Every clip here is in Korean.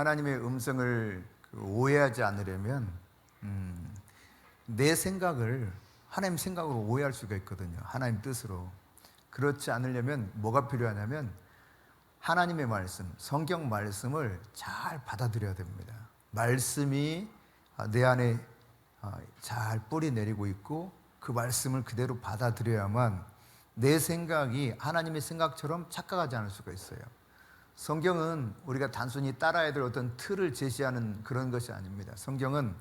하나님의 음성을 오해하지 않으려면 내 생각을 하나님 생각으로 오해할 수가 있거든요. 하나님 뜻으로. 그렇지 않으려면 뭐가 필요하냐면 하나님의 말씀, 성경 말씀을 잘 받아들여야 됩니다. 말씀이 내 안에 잘 뿌리 내리고 있고 그 말씀을 그대로 받아들여야만 내 생각이 하나님의 생각처럼 착각하지 않을 수가 있어요. 성경은 우리가 단순히 따라야 될 어떤 틀을 제시하는 그런 것이 아닙니다. 성경은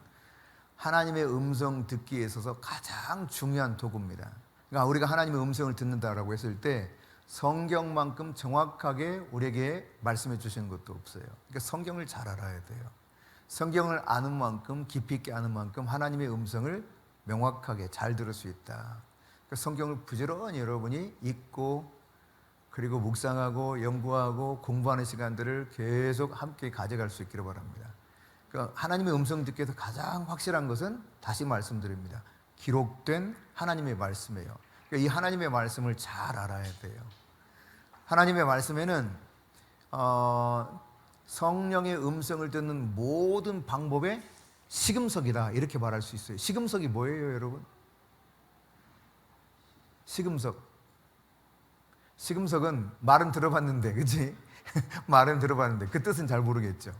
하나님의 음성 듣기에 있어서 가장 중요한 도구입니다. 그러니까 우리가 하나님의 음성을 듣는다라고 했을 때 성경만큼 정확하게 우리에게 말씀해 주시는 것도 없어요. 그러니까 성경을 잘 알아야 돼요. 성경을 아는 만큼, 깊이 있게 아는 만큼 하나님의 음성을 명확하게 잘 들을 수 있다. 그러니까 성경을 부지런히 여러분이 읽고 그리고 묵상하고 연구하고 공부하는 시간들을 계속 함께 가져갈 수 있기를 바랍니다. 그러니까 하나님의 음성 듣기 위해서 가장 확실한 것은 다시 말씀드립니다. 기록된 하나님의 말씀이에요. 그러니까 이 하나님의 말씀을 잘 알아야 돼요. 하나님의 말씀에는 성령의 음성을 듣는 모든 방법의 시금석이다 이렇게 말할 수 있어요. 시금석이 뭐예요, 여러분? 시금석은 말은 들어봤는데, 그치? 말은 들어봤는데 그 뜻은 잘 모르겠죠.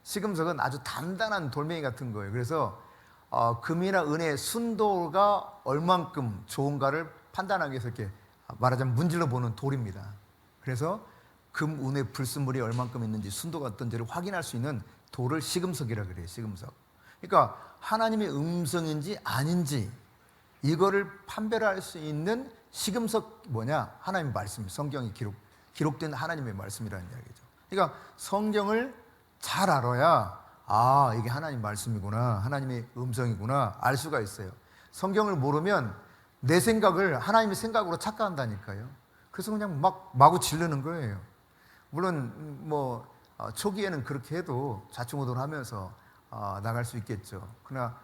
시금석은 아주 단단한 돌멩이 같은 거예요. 그래서 금이나 은의 순도가 얼만큼 좋은가를 판단하기 위해서 이렇게 말하자면 문질러 보는 돌입니다. 그래서 금, 은의 불순물이 얼만큼 있는지 순도가 어떤지를 확인할 수 있는 돌을 시금석이라 그래요. 시금석. 그러니까 하나님의 음성인지 아닌지 이거를 판별할 수 있는 시금석 뭐냐? 하나님의 말씀, 성경이 기록된 하나님의 말씀이라는 이야기죠. 그러니까 성경을 잘 알아야 이게 하나님 말씀이구나, 하나님의 음성이구나 알 수가 있어요. 성경을 모르면 내 생각을 하나님의 생각으로 착각한다니까요. 그래서 그냥 마구 지르는 거예요. 물론 초기에는 그렇게 해도 좌충우돌하면서 나갈 수 있겠죠. 그러나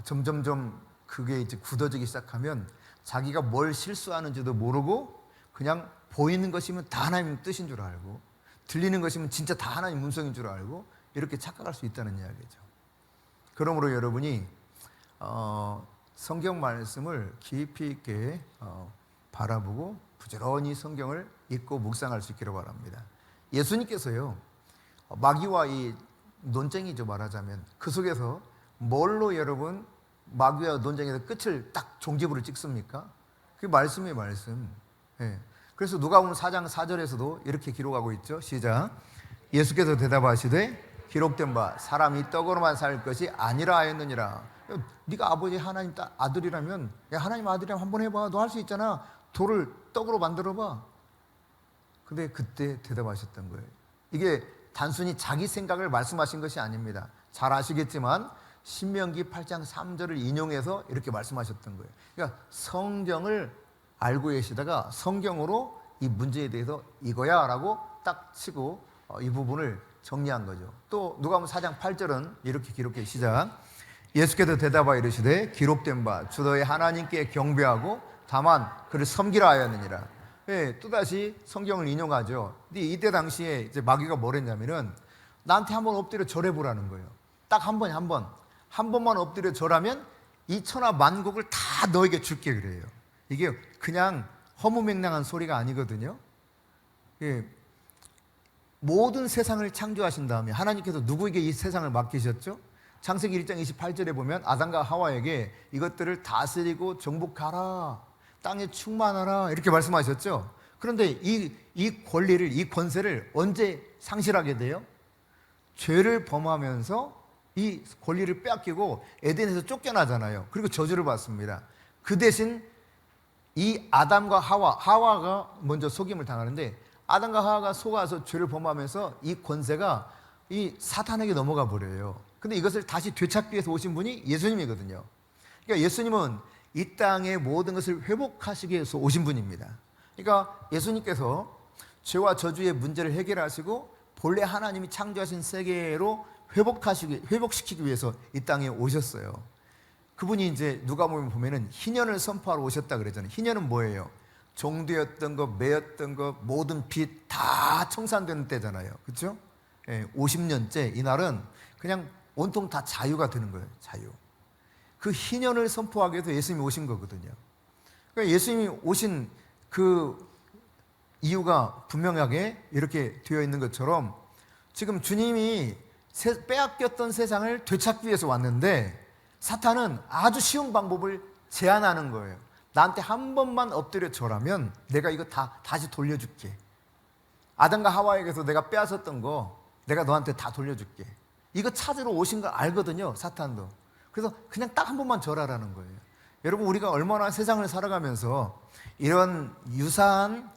점점점 그게 이제 굳어지기 시작하면 자기가 뭘 실수하는지도 모르고 그냥 보이는 것이면 다 하나님 뜻인 줄 알고 들리는 것이면 진짜 다 하나님 음성인 줄 알고 이렇게 착각할 수 있다는 이야기죠. 그러므로 여러분이 성경 말씀을 깊이 있게 바라보고 부지런히 성경을 읽고 묵상할 수 있기를 바랍니다. 예수님께서요, 마귀와 이 논쟁이죠, 말하자면. 그 속에서 뭘로 여러분 마귀와 논쟁에서 끝을 딱 종지부를 찍습니까? 그게 말씀이에요, 말씀. 예. 그래서 누가복음 4장 4절에서도 이렇게 기록하고 있죠. 시작. 예수께서 대답하시되 기록된 바 사람이 떡으로만 살 것이 아니라 하였느니라. 네가 아버지 하나님 아들이라면, 야, 하나님 아들이라면 한번 해봐. 너 할 수 있잖아. 돌을 떡으로 만들어봐. 근데 그때 대답하셨던 거예요. 이게 단순히 자기 생각을 말씀하신 것이 아닙니다. 잘 아시겠지만 신명기 8장 3절을 인용해서 이렇게 말씀하셨던 거예요. 그러니까 성경을 알고 계시다가 성경으로 이 문제에 대해서 이거야 라고 딱 치고 이 부분을 정리한 거죠. 또 누가복음 4장 8절은 이렇게 기록해. 시작. 예수께서 대답하여 이르시되 기록된 바 주 너의 하나님께 경배하고 다만 그를 섬기라 하였느니라. 예, 또다시 성경을 인용하죠. 근데 이때 당시에 이제 마귀가 뭘 했냐면은 나한테 한번 엎드려 절해보라는 거예요. 딱 한 번만 엎드려 절하면 이 천하 만국을 다 너에게 줄게 그래요. 이게 그냥 허무맹랑한 소리가 아니거든요. 예, 모든 세상을 창조하신 다음에 하나님께서 누구에게 이 세상을 맡기셨죠? 창세기 1장 28절에 보면 아담과 하와에게 이것들을 다스리고 정복하라, 땅에 충만하라 이렇게 말씀하셨죠. 그런데 이 권리를, 이 권세를 언제 상실하게 돼요? 죄를 범하면서 이 권리를 빼앗기고 에덴에서 쫓겨나잖아요. 그리고 저주를 받습니다. 그 대신 이 아담과 하와가 먼저 속임을 당하는데 아담과 하와가 속아서 죄를 범하면서 이 권세가 이 사탄에게 넘어가 버려요. 근데 이것을 다시 되찾기 위해서 오신 분이 예수님이거든요. 그러니까 예수님은 이 땅의 모든 것을 회복하시기 위해서 오신 분입니다. 그러니까 예수님께서 죄와 저주의 문제를 해결하시고 본래 하나님이 창조하신 세계로 회복시키기 위해서 이 땅에 오셨어요. 그분이 이제 누가복음에 보면은 희년을 선포하러 오셨다 그러잖아요. 희년은 뭐예요? 종되었던 것, 매였던 것, 모든 빚 다 청산되는 때잖아요. 그렇죠? 50년째 이날은 그냥 온통 다 자유가 되는 거예요. 자유. 그 희년을 선포하기 위해서 예수님이 오신 거거든요. 그러니까 예수님이 오신 그 이유가 분명하게 이렇게 되어 있는 것처럼 지금 주님이 빼앗겼던 세상을 되찾기 위해서 왔는데 사탄은 아주 쉬운 방법을 제안하는 거예요. 나한테 한 번만 엎드려 절하면 내가 이거 다 다시 돌려줄게. 아담과 하와에게서 내가 빼앗았던 거 내가 너한테 다 돌려줄게. 이거 찾으러 오신 걸 알거든요, 사탄도. 그래서 그냥 딱 한 번만 절하라는 거예요. 여러분, 우리가 얼마나 세상을 살아가면서 이런 유사한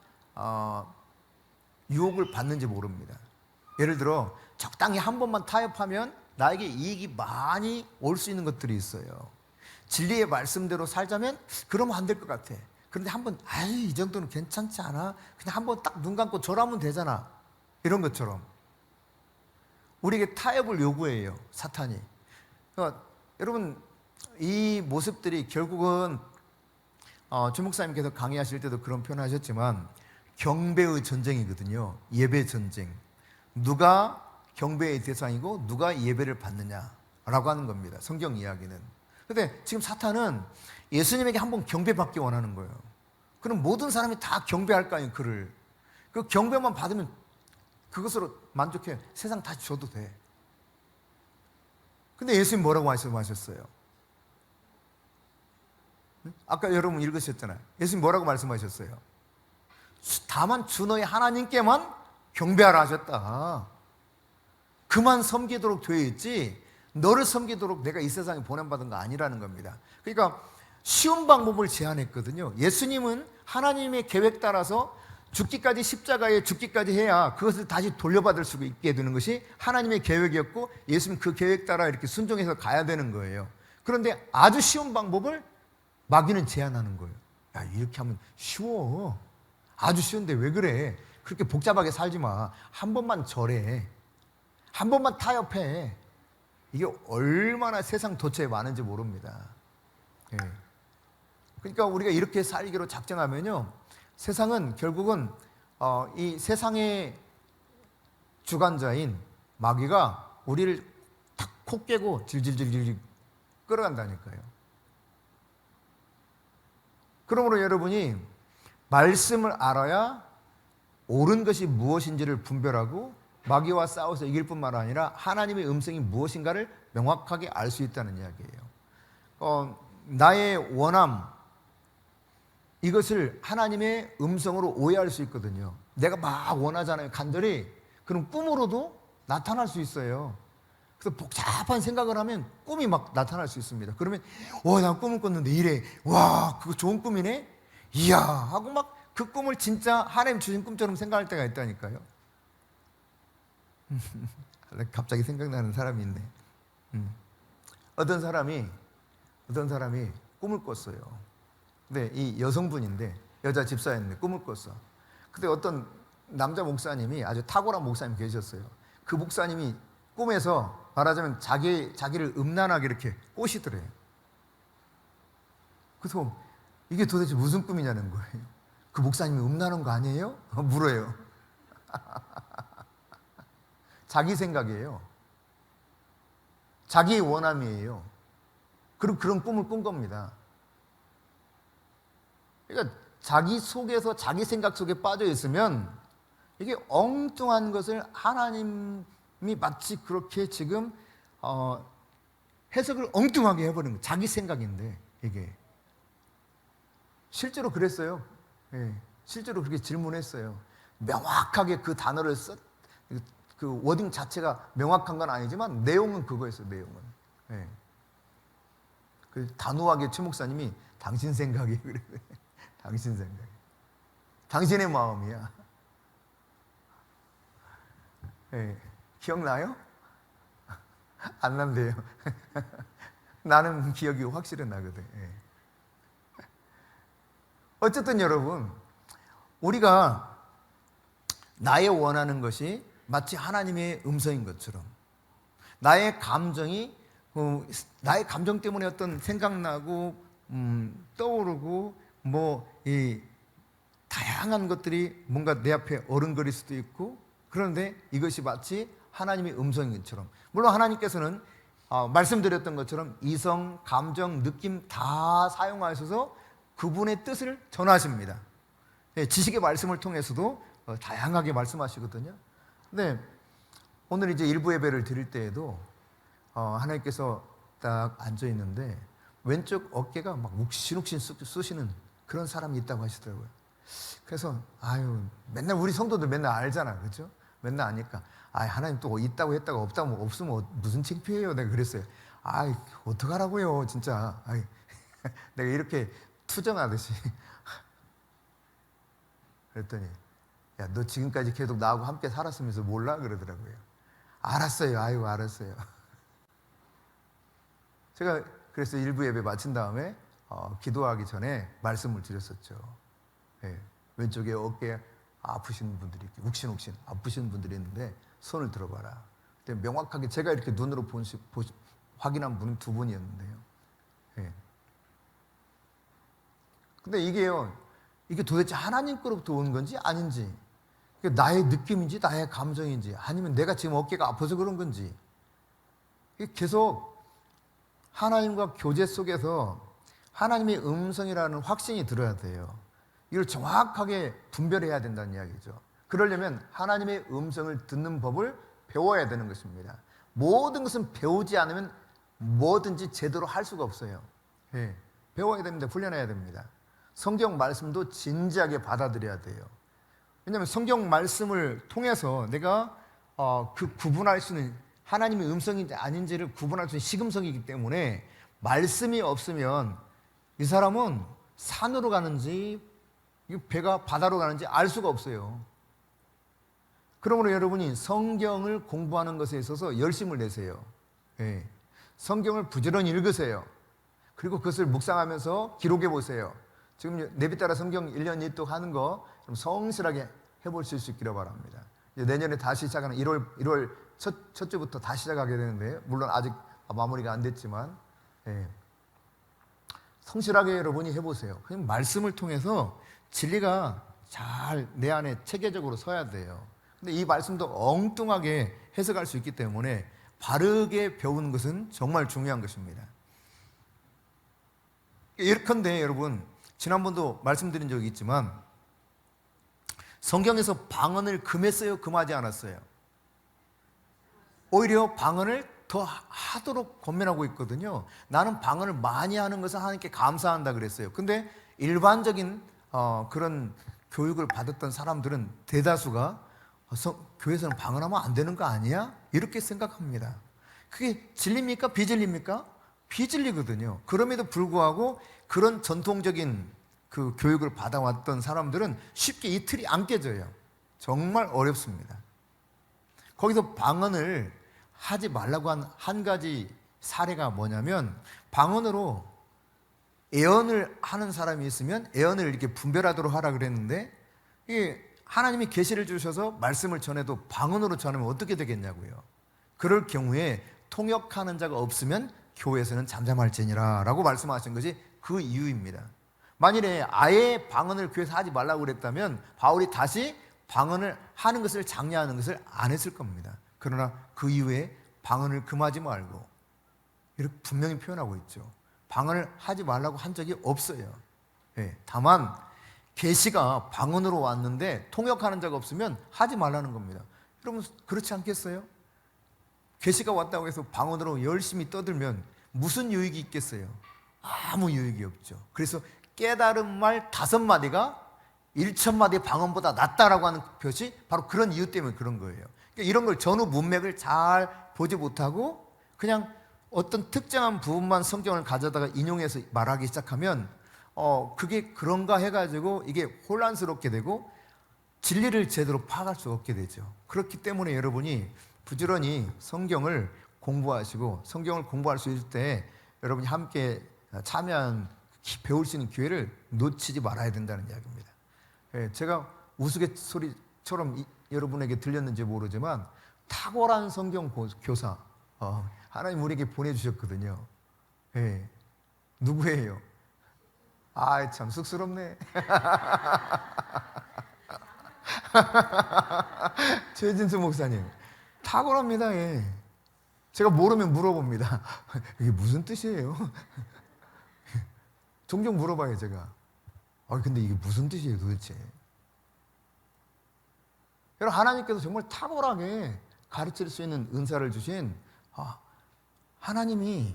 유혹을 받는지 모릅니다. 예를 들어 적당히 한 번만 타협하면 나에게 이익이 많이 올 수 있는 것들이 있어요. 진리의 말씀대로 살자면 그러면 안 될 것 같아. 그런데 한번 이 정도는 괜찮지 않아? 그냥 한번 딱 눈 감고 절하면 되잖아. 이런 것처럼 우리에게 타협을 요구해요, 사탄이. 그러니까 여러분, 이 모습들이 결국은 주 목사님께서 강의하실 때도 그런 표현 하셨지만 경배의 전쟁이거든요. 예배 전쟁. 누가 경배의 대상이고 누가 예배를 받느냐라고 하는 겁니다, 성경 이야기는. 그런데 지금 사탄은 예수님에게 한번 경배받기 원하는 거예요. 그럼 모든 사람이 다 경배할 거 아니에요, 그를. 그 경배만 받으면 그것으로 만족해. 세상 다시 줘도 돼. 근데 예수님 뭐라고 말씀하셨어요? 아까 여러분 읽으셨잖아요. 예수님 뭐라고 말씀하셨어요? 다만 주 너희 하나님께만 경배하라 하셨다. 그만 섬기도록 되어 있지 너를 섬기도록 내가 이 세상에 보냄받은 거 아니라는 겁니다. 그러니까 쉬운 방법을 제안했거든요. 예수님은 하나님의 계획 따라서 죽기까지, 십자가에 죽기까지 해야 그것을 다시 돌려받을 수 있게 되는 것이 하나님의 계획이었고 예수님 그 계획 따라 이렇게 순종해서 가야 되는 거예요. 그런데 아주 쉬운 방법을 마귀는 제안하는 거예요. 야, 이렇게 하면 쉬워. 아주 쉬운데 왜 그래? 그렇게 복잡하게 살지 마. 한 번만 절해. 한 번만 타협해. 이게 얼마나 세상 도처에 많은지 모릅니다. 예. 그러니까 우리가 이렇게 살기로 작정하면요, 세상은 결국은 이 세상의 주관자인 마귀가 우리를 탁 코 깨고 질질질질 끌어간다니까요. 그러므로 여러분이 말씀을 알아야 옳은 것이 무엇인지를 분별하고 마귀와 싸워서 이길 뿐만 아니라 하나님의 음성이 무엇인가를 명확하게 알 수 있다는 이야기예요. 나의 원함, 이것을 하나님의 음성으로 오해할 수 있거든요. 내가 막 원하잖아요, 간절히. 그럼 꿈으로도 나타날 수 있어요. 그래서 복잡한 생각을 하면 꿈이 막 나타날 수 있습니다. 그러면 나 꿈을 꿨는데 이래. 와, 그거 좋은 꿈이네? 이야 하고 막 그 꿈을 진짜 하나님 주신 꿈처럼 생각할 때가 있다니까요. 갑자기 생각나는 사람이 있네. 어떤 사람이 꿈을 꿨어요. 근데 이 여성분인데, 여자 집사였는데 꿈을 꿨어. 근데 어떤 남자 목사님이, 아주 탁월한 목사님이 계셨어요. 그 목사님이 꿈에서 말하자면 자기를 음란하게 이렇게 꼬시더래요. 그래서 이게 도대체 무슨 꿈이냐는 거예요. 그 목사님이 음란한 거 아니에요? 물어요. 자기 생각이에요. 자기의 원함이에요. 그리고 그런 꿈을 꾼 겁니다. 그러니까 자기 속에서, 자기 생각 속에 빠져 있으면 이게 엉뚱한 것을 하나님이 마치 그렇게 지금 해석을 엉뚱하게 해버리는 거예요. 자기 생각인데 이게 실제로 그랬어요. 예, 실제로 그렇게 질문했어요. 명확하게 그 단어를 그 워딩 자체가 명확한 건 아니지만 내용은 그거였어요. 내용은. 예. 그 단호하게 최 목사님이 당신 생각이 그래. 당신 생각. 당신의 마음이야. 예. 기억나요? 안 난대요. 나는 기억이 확실히 나거든. 예. 어쨌든 여러분, 우리가 나의 원하는 것이 마치 하나님의 음성인 것처럼 나의 감정 때문에 어떤 생각나고 떠오르고 이 다양한 것들이 뭔가 내 앞에 어른거릴 수도 있고, 그런데 이것이 마치 하나님의 음성인 것처럼. 물론 하나님께서는 말씀드렸던 것처럼 이성, 감정, 느낌 다 사용하셔서 그분의 뜻을 전하십니다. 지식의 말씀을 통해서도 다양하게 말씀하시거든요. 근데 오늘 이제 일부 예배를 드릴 때에도 하나님께서 딱 앉아 있는데 왼쪽 어깨가 막 욱신욱신 쑤시는 그런 사람이 있다고 하시더라고요. 그래서 맨날 우리 성도들 맨날 알잖아, 그렇죠? 맨날 아니까 하나님 또 있다고 했다가 없다고 없으면 무슨 창피해요. 내가 그랬어요. 어떡하라고요, 진짜. 내가 이렇게 투정하듯이 그랬더니 야, 너 지금까지 계속 나하고 함께 살았으면서 몰라? 그러더라고요. 알았어요. 알았어요. 제가 그래서 일부 예배 마친 다음에 기도하기 전에 말씀을 드렸었죠. 왼쪽에 어깨 아프신 분들이 욱신욱신 아프신 분들이 있는데 손을 들어봐라. 근데 명확하게 제가 이렇게 눈으로 확인한 분은 두 분이었는데요. 근데 이게 도대체 하나님께로부터 온 건지 아닌지, 나의 느낌인지 나의 감정인지, 아니면 내가 지금 어깨가 아파서 그런 건지, 계속 하나님과 교제 속에서 하나님의 음성이라는 확신이 들어야 돼요. 이걸 정확하게 분별해야 된다는 이야기죠. 그러려면 하나님의 음성을 듣는 법을 배워야 되는 것입니다. 모든 것은 배우지 않으면 뭐든지 제대로 할 수가 없어요. 배워야 됩니다. 훈련해야 됩니다. 성경 말씀도 진지하게 받아들여야 돼요. 왜냐하면 성경 말씀을 통해서 내가 구분할 수 있는 하나님의 음성인지 아닌지를 구분할 수 있는 시금석이기 때문에 말씀이 없으면 이 사람은 산으로 가는지 배가 바다로 가는지 알 수가 없어요. 그러므로 여러분이 성경을 공부하는 것에 있어서 열심을 내세요. 성경을 부지런히 읽으세요. 그리고 그것을 묵상하면서 기록해 보세요. 지금 내비따라 성경 1년 1독 하는 거 좀 성실하게 해보실 수 있기를 바랍니다. 내년에 다시 시작하는 1월 첫 주부터 다시 시작하게 되는데, 물론 아직 마무리가 안 됐지만 성실하게 여러분이 해보세요. 그냥 말씀을 통해서 진리가 잘 내 안에 체계적으로 서야 돼요. 근데 이 말씀도 엉뚱하게 해석할 수 있기 때문에 바르게 배우는 것은 정말 중요한 것입니다. 예컨대 여러분, 지난번도 말씀드린 적이 있지만 성경에서 방언을 금했어요, 금하지 않았어요? 오히려 방언을 더 하도록 권면하고 있거든요. 나는 방언을 많이 하는 것을 하나님께 감사한다 그랬어요. 근데 일반적인 그런 교육을 받았던 사람들은 대다수가 교회에서는 방언하면 안 되는 거 아니야? 이렇게 생각합니다. 그게 진리입니까? 비진리입니까? 비진리거든요. 그럼에도 불구하고 그런 전통적인 그 교육을 받아왔던 사람들은 쉽게 이 틀이 안 깨져요. 정말 어렵습니다. 거기서 방언을 하지 말라고 한 가지 사례가 뭐냐면, 방언으로 예언을 하는 사람이 있으면 예언을 이렇게 분별하도록 하라 그랬는데, 이게 하나님이 계시를 주셔서 말씀을 전해도 방언으로 전하면 어떻게 되겠냐고요. 그럴 경우에 통역하는 자가 없으면 교회에서는 잠잠할지니라 라고 말씀하신 것이 그 이유입니다. 만일에 아예 방언을 교회에서 하지 말라고 그랬다면 바울이 다시 방언을 하는 것을 장려하는 것을 안 했을 겁니다. 그러나 그 이후에 방언을 금하지 말고 이렇게 분명히 표현하고 있죠. 방언을 하지 말라고 한 적이 없어요. 다만 계시가 방언으로 왔는데 통역하는 자가 없으면 하지 말라는 겁니다. 여러분 그렇지 않겠어요? 계시가 왔다고 해서 방언으로 열심히 떠들면 무슨 유익이 있겠어요? 아무 유익이 없죠. 그래서 깨달은 말 5마디가 1,000마디의 방언보다 낫다라고 하는 표시, 바로 그런 이유 때문에 그런 거예요. 그러니까 이런 걸 전후 문맥을 잘 보지 못하고 그냥 어떤 특정한 부분만 성경을 가져다가 인용해서 말하기 시작하면 그게 그런가 해가지고 이게 혼란스럽게 되고 진리를 제대로 파악할 수 없게 되죠. 그렇기 때문에 여러분이 부지런히 성경을 공부하시고, 성경을 공부할 수 있을 때 여러분이 함께 배울 수 있는 기회를 놓치지 말아야 된다는 이야기입니다. 제가 우스갯소리처럼 여러분에게 들렸는지 모르지만 탁월한 성경 교사 하나님 우리에게 보내주셨거든요. 누구예요? 참 쑥스럽네. 최진수 목사님. 탁월합니다. 예. 제가 모르면 물어봅니다. 이게 무슨 뜻이에요? 종종 물어봐요, 제가. 근데 이게 무슨 뜻이에요, 도대체? 여러분, 하나님께서 정말 탁월하게 가르칠 수 있는 은사를 주신 하나님이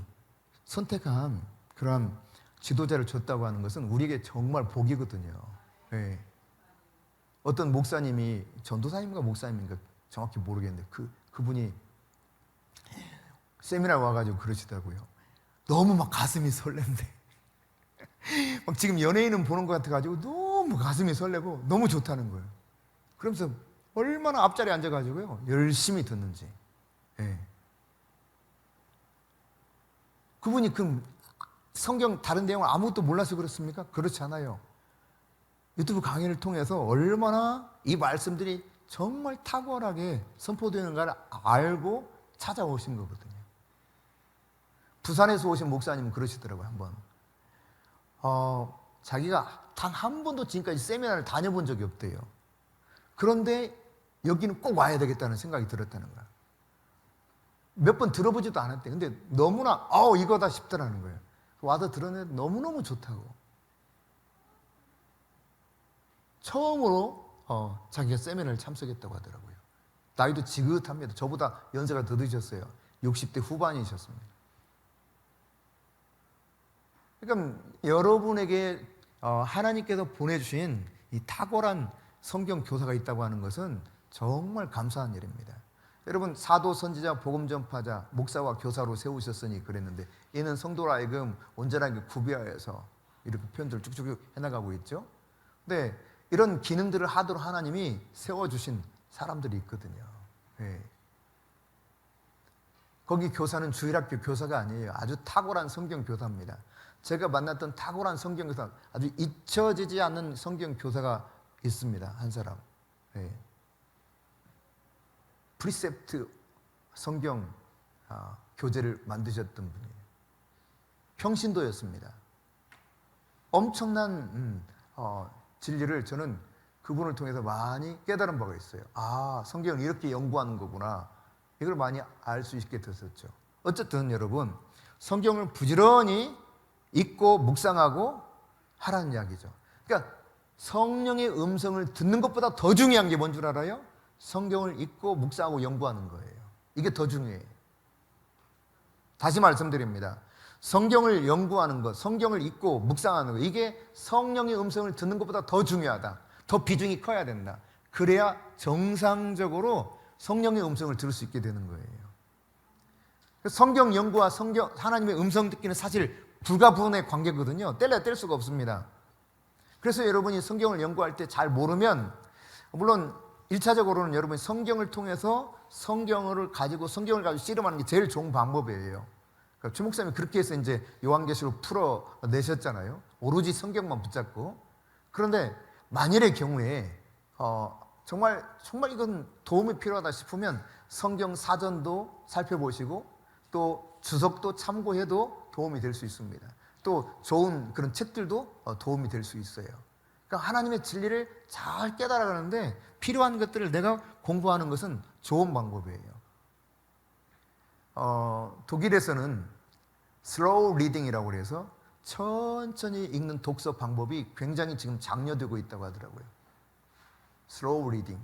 선택한 그런 지도자를 줬다고 하는 것은 우리에게 정말 복이거든요. 예. 어떤 목사님이 전도사님인가 목사님인가 정확히 모르겠는데 그분이 세미나 와가지고 그러시더라고요. 너무 막 가슴이 설렌대. 막 지금 연예인은 보는 것 같아가지고 너무 가슴이 설레고 너무 좋다는 거예요. 그러면서 얼마나 앞자리에 앉아가지고요 열심히 듣는지. 예. 그분이 그 성경 다른 내용을 아무것도 몰라서 그렇습니까? 그렇지 않아요. 유튜브 강의를 통해서 얼마나 이 말씀들이 정말 탁월하게 선포되는가를 알고 찾아오신 거거든요. 부산에서 오신 목사님은 그러시더라고요. 한번 자기가 단 한 번도 지금까지 세미나를 다녀본 적이 없대요. 그런데 여기는 꼭 와야 되겠다는 생각이 들었다는 거야. 몇 번 들어보지도 않았대. 근데 너무나 이거다 싶더라는 거예요. 와서 들었는데 너무너무 좋다고. 처음으로 자기가 세미나를 참석했다고 하더라고요. 나이도 지긋합니다. 저보다 연세가 더 드셨어요. 60대 후반이셨습니다. 그러니까 여러분에게 하나님께서 보내주신 이 탁월한 성경 교사가 있다고 하는 것은 정말 감사한 일입니다. 여러분, 사도, 선지자, 복음 전파자, 목사와 교사로 세우셨으니 그랬는데 이는 성도로 하여금 온전하게 구비하여서 이렇게 표현들을 쭉쭉 해나가고 있죠. 근데 이런 기능들을 하도록 하나님이 세워주신 사람들이 있거든요. 예. 거기 교사는 주일학교 교사가 아니에요. 아주 탁월한 성경 교사입니다. 제가 만났던 탁월한 성경 교사, 아주 잊혀지지 않는 성경 교사가 있습니다. 한 사람. 예. 프리셉트 성경 교재를 만드셨던 분이에요. 평신도였습니다. 엄청난 진리를 저는 그분을 통해서 많이 깨달은 바가 있어요. 성경을 이렇게 연구하는 거구나. 이걸 많이 알 수 있게 됐었죠. 어쨌든 여러분, 성경을 부지런히 읽고 묵상하고 하라는 이야기죠. 그러니까 성령의 음성을 듣는 것보다 더 중요한 게 뭔 줄 알아요? 성경을 읽고 묵상하고 연구하는 거예요. 이게 더 중요해요. 다시 말씀드립니다. 성경을 연구하는 것, 성경을 읽고 묵상하는 것, 이게 성령의 음성을 듣는 것보다 더 중요하다. 더 비중이 커야 된다. 그래야 정상적으로 성령의 음성을 들을 수 있게 되는 거예요. 성경 연구와 하나님의 음성 듣기는 사실 불가분의 관계거든요. 뗄래야 뗄 수가 없습니다. 그래서 여러분이 성경을 연구할 때 잘 모르면, 물론 1차적으로는 여러분이 성경을 통해서 성경을 가지고 씨름하는 게 제일 좋은 방법이에요. 그러니까 최 목사님이 그렇게 해서 이제 요한계시록 풀어내셨잖아요. 오로지 성경만 붙잡고. 그런데 만일의 경우에 정말 이건 도움이 필요하다 싶으면 성경 사전도 살펴보시고 또 주석도 참고해도 도움이 될 수 있습니다. 또 좋은 그런 책들도 도움이 될 수 있어요. 그러니까 하나님의 진리를 잘 깨달아가는데 필요한 것들을 내가 공부하는 것은 좋은 방법이에요. 독일에서는 슬로우 리딩이라고 해서 천천히 읽는 독서 방법이 굉장히 지금 장려되고 있다고 하더라고요. 슬로우 리딩.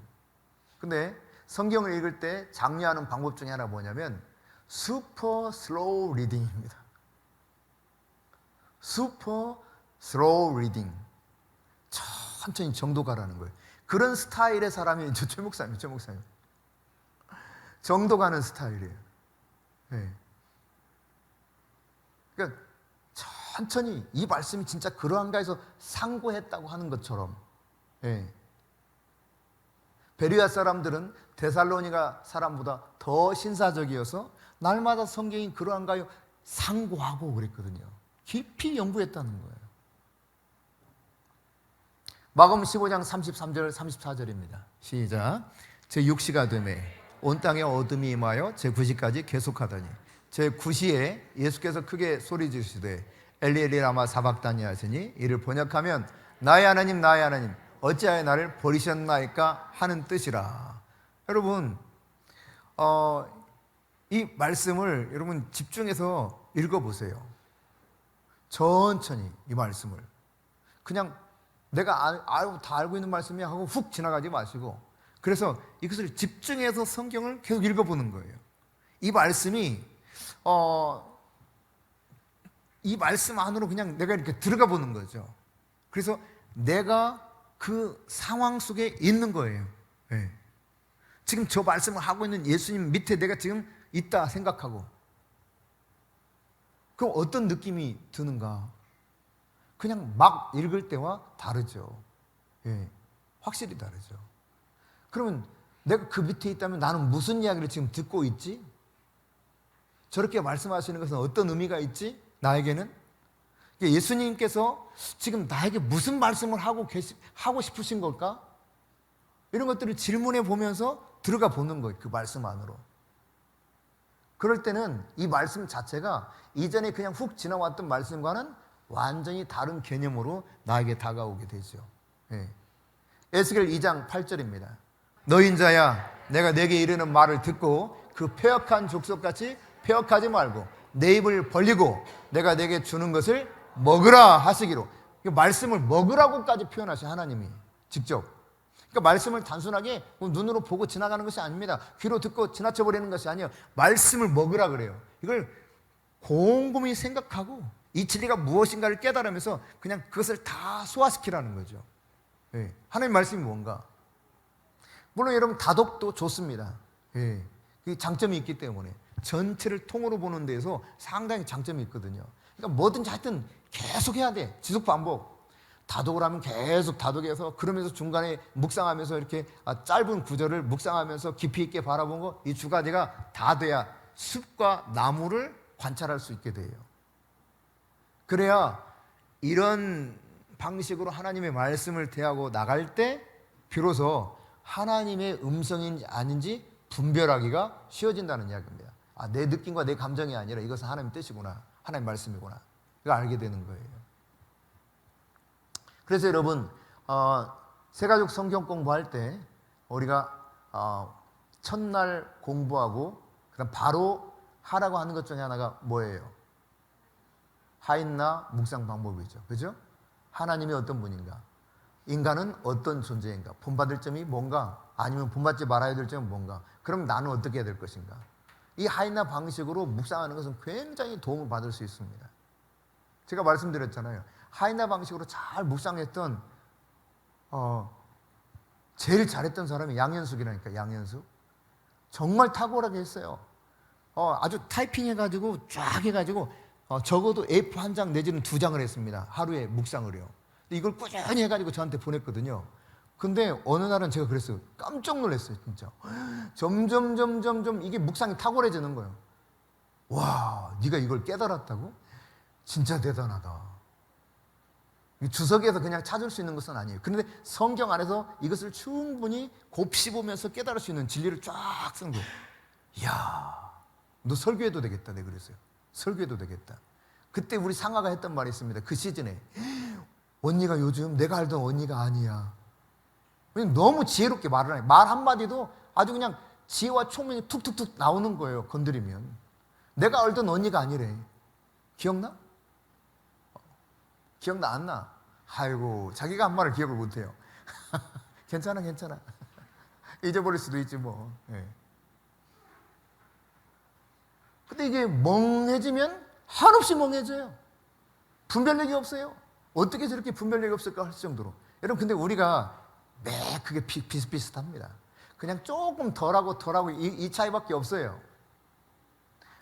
근데 성경을 읽을 때 장려하는 방법 중에 하나 뭐냐면 슈퍼 슬로우 리딩입니다. 슈퍼 슬로우 리딩. 천천히 정독하라는 거예요. 그런 스타일의 사람이 최 목사님. 정독하는 스타일이에요. 네. 그러니까 천천히 이 말씀이 진짜 그러한가 해서 상고했다고 하는 것처럼. 네. 베레아 사람들은 데살로니가 사람보다 더 신사적이어서 날마다 성경이 그러한가요? 상고하고 그랬거든요. 깊이 연구했다는 거예요. 마가복음 15장 33절 34절입니다. 시작. 제6시가 되매 온 땅에 어둠이 임하여 제9시까지 계속하더니 제9시에 예수께서 크게 소리 지르시되 엘리 엘리 라마 사박다니 하시니 이를 번역하면 나의 하나님 어찌하여 나를 버리셨나이까 하는 뜻이라. 여러분, 이 말씀을 여러분 집중해서 읽어보세요. 천천히 이 말씀을. 그냥 내가 다 알고 있는 말씀이야 하고 훅 지나가지 마시고, 그래서 이것을 집중해서 성경을 계속 읽어보는 거예요. 이 말씀이 이 말씀 안으로 그냥 내가 이렇게 들어가 보는 거죠. 그래서 내가 그 상황 속에 있는 거예요. 네. 지금 저 말씀을 하고 있는 예수님 밑에 내가 지금 있다 생각하고, 그럼 어떤 느낌이 드는가? 그냥 막 읽을 때와 다르죠. 예, 확실히 다르죠. 그러면 내가 그 밑에 있다면 나는 무슨 이야기를 지금 듣고 있지? 저렇게 말씀하시는 것은 어떤 의미가 있지? 나에게는? 예수님께서 지금 나에게 무슨 말씀을 하고 싶으신 걸까? 이런 것들을 질문해 보면서 들어가 보는 거예요. 그 말씀 안으로. 그럴 때는 이 말씀 자체가 이전에 그냥 훅 지나왔던 말씀과는 완전히 다른 개념으로 나에게 다가오게 되죠. 예. 에스겔 2장 8절입니다. 너희 인자야, 내가 내게 이르는 말을 듣고 그 패역한 족속같이 패역하지 말고 내 입을 벌리고 내가 내게 주는 것을 먹으라 하시기로. 말씀을 먹으라고까지 표현하신 하나님이 직접. 그러니까 말씀을 단순하게 눈으로 보고 지나가는 것이 아닙니다. 귀로 듣고 지나쳐버리는 것이 아니에요. 말씀을 먹으라 그래요. 이걸 곰곰이 생각하고 이 진리가 무엇인가를 깨달으면서 그냥 그것을 다 소화시키라는 거죠. 예. 하나님 말씀이 뭔가. 물론 여러분 다독도 좋습니다. 예. 그 장점이 있기 때문에 전체를 통으로 보는 데에서 상당히 장점이 있거든요. 그러니까 뭐든지 하여튼 계속 해야 돼. 지속 반복. 다독을 하면 계속 다독해서, 그러면서 중간에 묵상하면서 이렇게 짧은 구절을 묵상하면서 깊이 있게 바라보고 이 두 가지가 다 돼야 숲과 나무를 관찰할 수 있게 돼요. 그래야 이런 방식으로 하나님의 말씀을 대하고 나갈 때 비로소 하나님의 음성인지 아닌지 분별하기가 쉬워진다는 이야기입니다. 내 느낌과 내 감정이 아니라 이것은 하나님의 뜻이구나, 하나님의 말씀이구나, 이걸 알게 되는 거예요. 그래서 여러분, 새가족 성경 공부할 때 우리가 첫날 공부하고 그다음 바로 하라고 하는 것 중에 하나가 뭐예요? 하인나 묵상 방법이죠. 그죠? 하나님이 어떤 분인가? 인간은 어떤 존재인가? 본받을 점이 뭔가? 아니면 본받지 말아야 될 점은 뭔가? 그럼 나는 어떻게 해야 될 것인가? 이 하인나 방식으로 묵상하는 것은 굉장히 도움을 받을 수 있습니다. 제가 말씀드렸잖아요. 하이나 방식으로 잘 묵상했던 제일 잘했던 사람이 양현숙이라니까. 양현숙 정말 탁월하게 했어요. 아주 타이핑 해가지고 쫙 해가지고 적어도 A4 한 장 내지는 2장을 했습니다. 하루에 묵상을요. 이걸 꾸준히 해가지고 저한테 보냈거든요. 근데 어느 날은 제가 그랬어요. 깜짝 놀랐어요, 진짜. 점점 이게 묵상이 탁월해지는 거예요. 와, 네가 이걸 깨달았다고? 진짜 대단하다. 주석에서 그냥 찾을 수 있는 것은 아니에요. 그런데 성경 안에서 이것을 충분히 곱씹으면서 깨달을 수 있는 진리를 쫙 쓴 거예요. 이야, 너 설교해도 되겠다. 내가 그랬어요. 설교해도 되겠다. 그때 우리 상아가 했던 말이 있습니다. 그 시즌에 언니가 요즘 내가 알던 언니가 아니야. 너무 지혜롭게 말을 해요. 말 한마디도 아주 그냥 지혜와 총명이 툭툭툭 나오는 거예요. 건드리면. 내가 알던 언니가 아니래. 기억나? 기억나 안 나? 아이고, 자기가 한 말을 기억을 못해요. 괜찮아. 잊어버릴 수도 있지 뭐. 예. 근데 이게 멍해지면 한없이 멍해져요. 분별력이 없어요. 어떻게 저렇게 분별력이 없을까 할 정도로. 여러분, 근데 우리가 매 그게 비슷비슷합니다. 그냥 조금 덜하고 이 차이밖에 없어요.